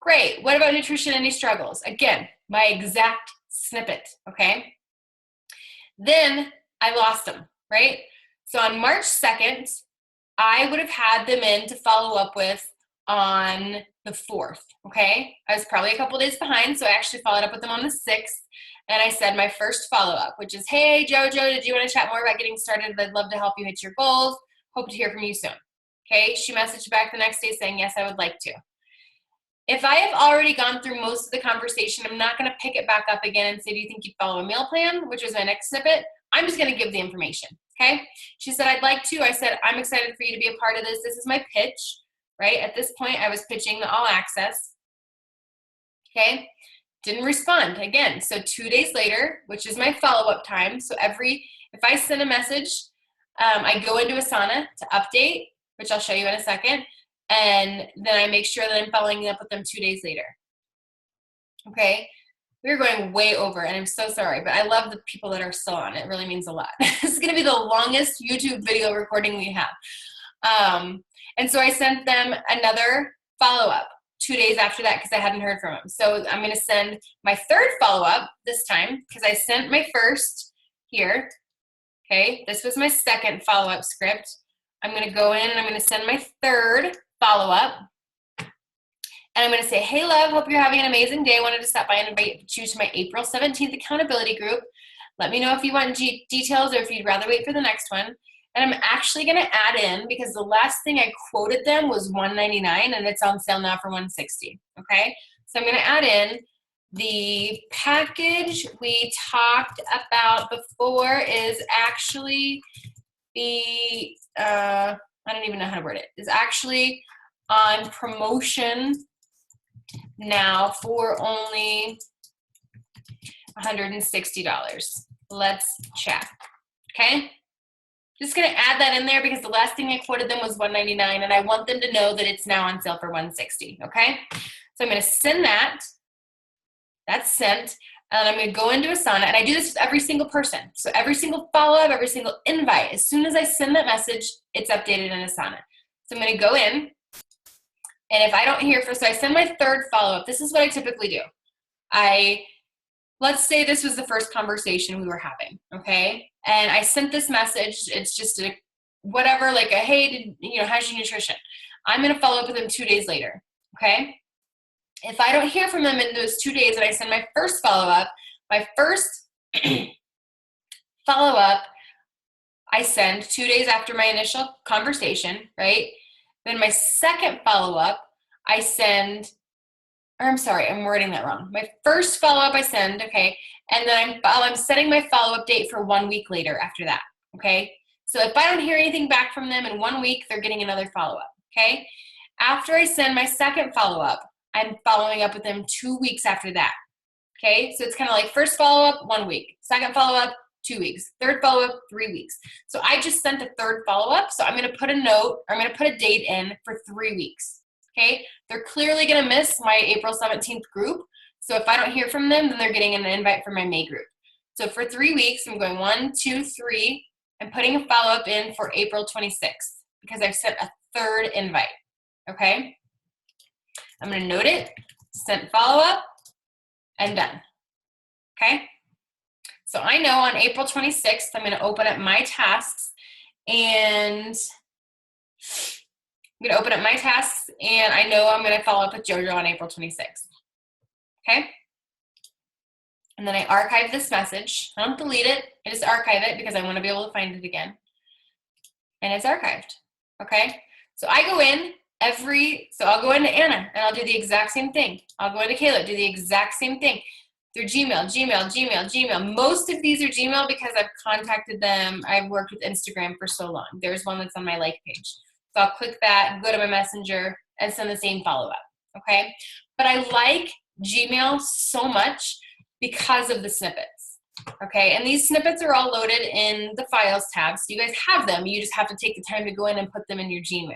Great. What about nutrition? Any struggles? Again, my exact snippet, okay? Then I lost them, right? So on March 2nd, I would have had them in to follow up with on the 4th, okay? I was probably a couple days behind, so I actually followed up with them on the 6th, and I said my first follow-up, which is, hey, Jojo, did you want to chat more about getting started? I'd love to help you hit your goals. Hope to hear from you soon, okay? She messaged back the next day saying, yes, I would like to. If I have already gone through most of the conversation, I'm not going to pick it back up again and say, do you think you'd follow a meal plan, which was my next snippet. I'm just going to give the information, okay? She said, I'd like to. I said, I'm excited for you to be a part of this. This is my pitch, right? At this point, I was pitching the all access, okay? Didn't respond again. So 2 days later, which is my follow-up time. So if I send a message, I go into Asana to update, which I'll show you in a second. And then I make sure that I'm following up with them 2 days later. Okay, we're going way over, and I'm so sorry, but I love the people that are still on. It really means a lot. This is going to be the longest YouTube video recording we have. And so I sent them another follow-up 2 days after that because I hadn't heard from them. So I'm going to send my third follow-up this time because I sent my first here. Okay, this was my second follow-up script. I'm going to go in and I'm going to send my third follow-up. And I'm going to say, hey, love, hope you're having an amazing day. I wanted to stop by and invite you to my April 17th accountability group. Let me know if you want details or if you'd rather wait for the next one. And I'm actually going to add in, because the last thing I quoted them was $199 and it's on sale now for $160. Okay? So I'm going to add in the package we talked about before is actually I don't even know how to word it, is actually on promotion now for only $160. Let's chat. Okay? Just going to add that in there because the last thing I quoted them was $199 and I want them to know that it's now on sale for $160. Okay? So I'm going to send that. That's sent. And I'm going to go into Asana, and I do this with every single person. So every single follow-up, every single invite, as soon as I send that message, it's updated in Asana. So I'm going to go in, and if I don't hear so I send my third follow-up. This is what I typically do. Let's say this was the first conversation we were having, okay? And I sent this message. It's just hey, how's your nutrition? I'm going to follow up with them 2 days later, okay? If I don't hear from them in those 2 days and I send my first follow-up, my first follow-up I send 2 days after my initial conversation, right? Then my second follow-up I send, I'm wording that wrong. My first follow-up I send, okay, and then I'm setting my follow-up date for 1 week later after that, okay? So if I don't hear anything back from them in 1 week, they're getting another follow-up, okay? After I send my second follow-up, I'm following up with them 2 weeks after that, okay? So it's kind of like first follow-up, 1 week. Second follow-up, 2 weeks. Third follow-up, 3 weeks. So I just sent a third follow-up. So I'm going to put a note, or I'm going to put a date in for 3 weeks. Okay. They're clearly going to miss my April 17th group. So if I don't hear from them, then they're getting an invite for my May group. So for 3 weeks, I'm going 1, 2, 3. I'm putting a follow-up in for April 26th because I've sent a third invite. Okay. I'm going to note it, sent follow-up, and done. Okay. So I know on April 26th, I'm going to open up my tasks and I know I'm going to follow up with JoJo on April 26th. Okay. And then I archive this message. I don't delete it. I just archive it because I want to be able to find it again. And it's archived. Okay. So I go in I'll go into Anna and I'll do the exact same thing. I'll go into Kayla, do the exact same thing. Through Gmail. Most of these are Gmail because I've contacted them. I've worked with Instagram for so long. There's one that's on my like page. So I'll click that, go to my messenger, and send the same follow-up. Okay. But I like Gmail so much because of the snippets. Okay. And these snippets are all loaded in the files tab. So you guys have them. You just have to take the time to go in and put them in your Gmail.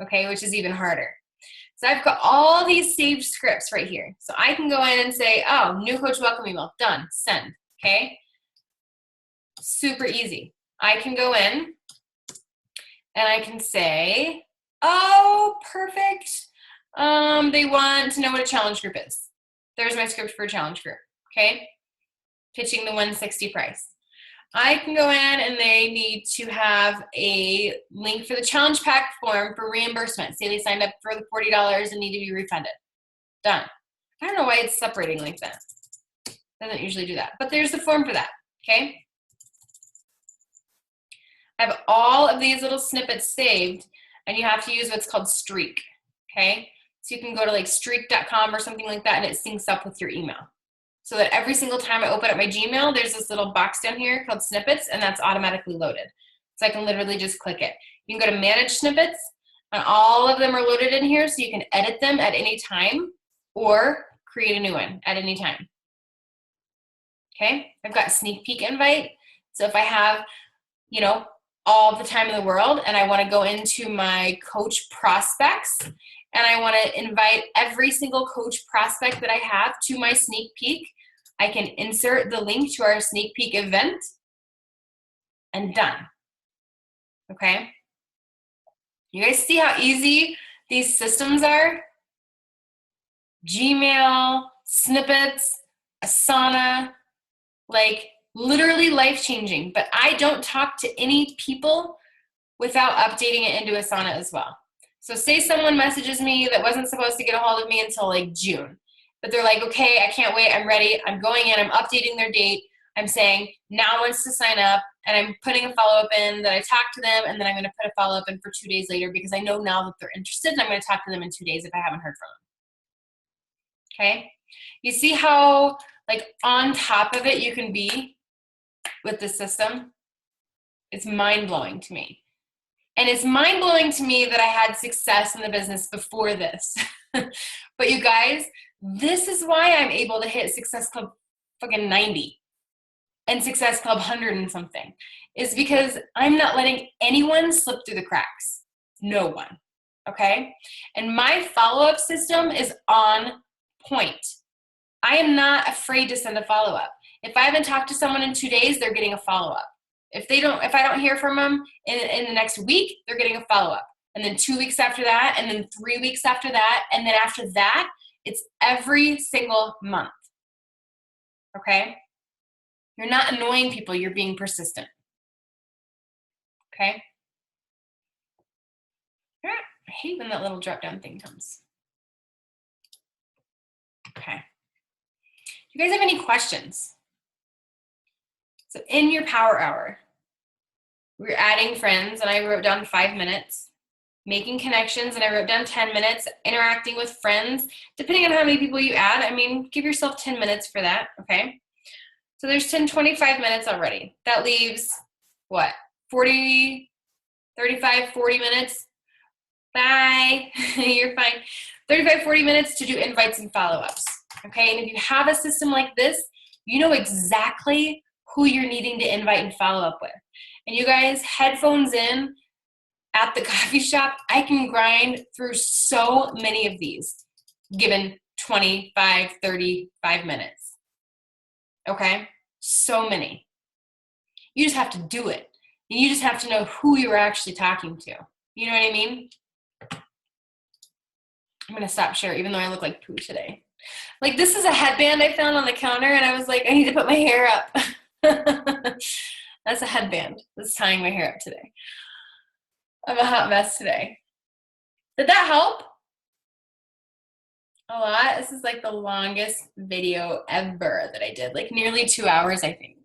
Okay. Which is even harder. So I've got all these saved scripts right here. So I can go in and say, oh, new coach welcome email, done, send, okay? Super easy. I can go in and I can say, oh, perfect. They want to know what a challenge group is. There's my script for a challenge group, okay? Pitching the 160 price. I can go in and they need to have a link for the challenge pack form for reimbursement. Say they signed up for the $40 and need to be refunded. Done. I don't know why it's separating like that. Doesn't usually do that. But there's the form for that. Okay. I have all of these little snippets saved and you have to use what's called Streak. Okay. So you can go to like streak.com or something like that and it syncs up with your email. So that every single time I open up my Gmail, there's this little box down here called snippets, and that's automatically loaded. So I can literally just click it. You can go to manage snippets, and all of them are loaded in here, so you can edit them at any time or create a new one at any time. Okay, I've got sneak peek invite. So if I have, all the time in the world, and I want to go into my coach prospects, and I want to invite every single coach prospect that I have to my sneak peek, I can insert the link to our sneak peek event and done. Okay. You guys see how easy these systems are? Gmail, snippets, Asana, like literally life-changing. But I don't talk to any people without updating it into Asana as well. So say someone messages me that wasn't supposed to get a hold of me until like June. But they're like, okay, I can't wait. I'm ready. I'm going in. I'm updating their date. I'm saying now wants to sign up. And I'm putting a follow-up in that I talked to them. And then I'm going to put a follow-up in for 2 days later because I know now that they're interested. And I'm going to talk to them in 2 days if I haven't heard from them. Okay. You see how like on top of it you can be with the system? It's mind-blowing to me. And it's mind-blowing to me that I had success in the business before this. But you guys, this is why I'm able to hit Success Club fucking 90 and Success Club 100 and something, is because I'm not letting anyone slip through the cracks. No one. Okay? And my follow-up system is on point. I am not afraid to send a follow-up. If I haven't talked to someone in 2 days, they're getting a follow-up. If I don't hear from them in the next week, they're getting a follow-up. And then 2 weeks after that, and then 3 weeks after that, and then after that, it's every single month. Okay? You're not annoying people, you're being persistent. Okay? I hate when that little drop-down thing comes. Okay. Do you guys have any questions? So in your power hour, we're adding friends, and I wrote down 5 minutes. Making connections, and I wrote down 10 minutes. Interacting with friends, depending on how many people you add. I mean, give yourself 10 minutes for that, okay? So there's 25 minutes already. That leaves, what, 40, 35, 40 minutes? Bye. You're fine. 35, 40 minutes to do invites and follow-ups, okay? And if you have a system like this, you know exactly who you're needing to invite and follow up with. And you guys, headphones in at the coffee shop, I can grind through so many of these given 25, 35 minutes. Okay? So many. You just have to do it. And you just have to know who you're actually talking to. You know what I mean? I'm going to stop sharing, even though I look like poo today. Like, this is a headband I found on the counter, and I was like, I need to put my hair up. That's a headband that's tying my hair up today. I'm a hot mess today. Did that help? A lot? This is like the longest video ever that I did, like nearly 2 hours, I think.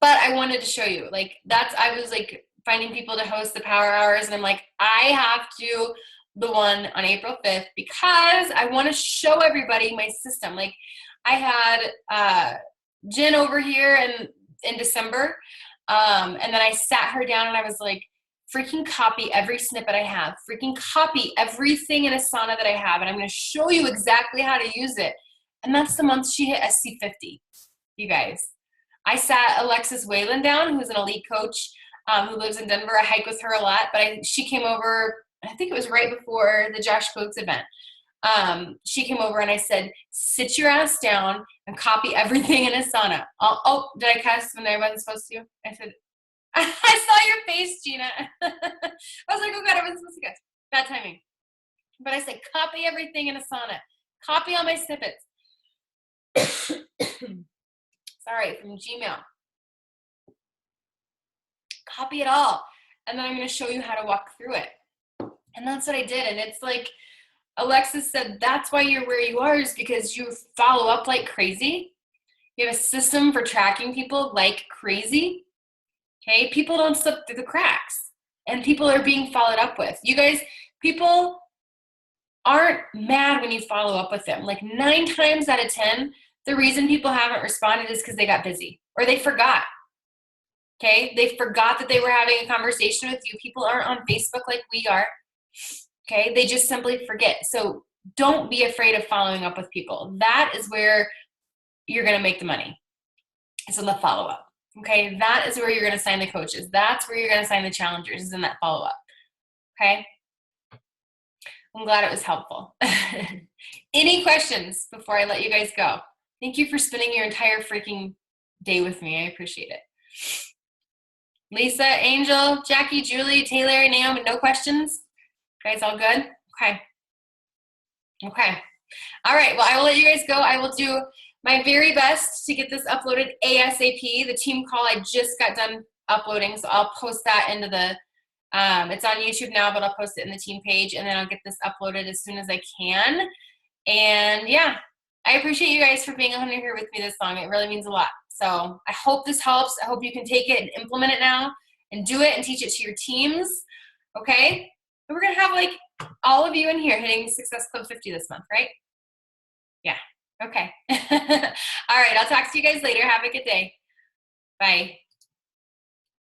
But I wanted to show you, like, I was like finding people to host the power hours, and I'm like, I have to do the one on April 5th because I want to show everybody my system. Like, I had Jen over here in December, and then I sat her down and I was like, freaking copy every snippet I have, freaking copy everything in Asana that I have, and I'm going to show you exactly how to use it. And that's the month she hit SC50, you guys. I sat Alexis Whalen down, who's an elite coach who lives in Denver. I hike with her a lot, but she came over, I think it was right before the Josh Coates event. She came over and I said, sit your ass down and copy everything in Asana. Oh, did I cuss when I wasn't supposed to? I said, I saw your face, Gina. I was like, oh God, I wasn't supposed to cuss. Bad timing. But I said, copy everything in Asana. Copy all my snippets. Sorry, from Gmail. Copy it all. And then I'm going to show you how to walk through it. And that's what I did. And it's like, Alexis said, that's why you're where you are, is because you follow up like crazy. You have a system for tracking people like crazy. Okay? People don't slip through the cracks. And people are being followed up with. You guys, people aren't mad when you follow up with them. Like 9 times out of 10, the reason people haven't responded is because they got busy or they forgot. Okay? They forgot that they were having a conversation with you. People aren't on Facebook like we are. Okay? They just simply forget. So don't be afraid of following up with people. That is where you're going to make the money. It's in the follow-up. Okay? That is where you're going to sign the coaches. That's where you're going to sign the challengers, is in that follow-up. Okay? I'm glad it was helpful. Any questions before I let you guys go? Thank you for spending your entire freaking day with me. I appreciate it. Lisa, Angel, Jackie, Julie, Taylor, Naomi, no questions? Guys all good? Okay. Okay. All right. Well, I will let you guys go. I will do my very best to get this uploaded ASAP. The team call I just got done uploading, so I'll post that into the it's on YouTube now, but I'll post it in the team page, and then I'll get this uploaded as soon as I can. And yeah, I appreciate you guys for being on here with me this long. It really means a lot. So I hope this helps. I hope you can take it and implement it now and do it and teach it to your teams. Okay? And we're going to have like all of you in here hitting Success Club 50 this month, right? Yeah. Okay. All right. I'll talk to you guys later. Have a good day. Bye.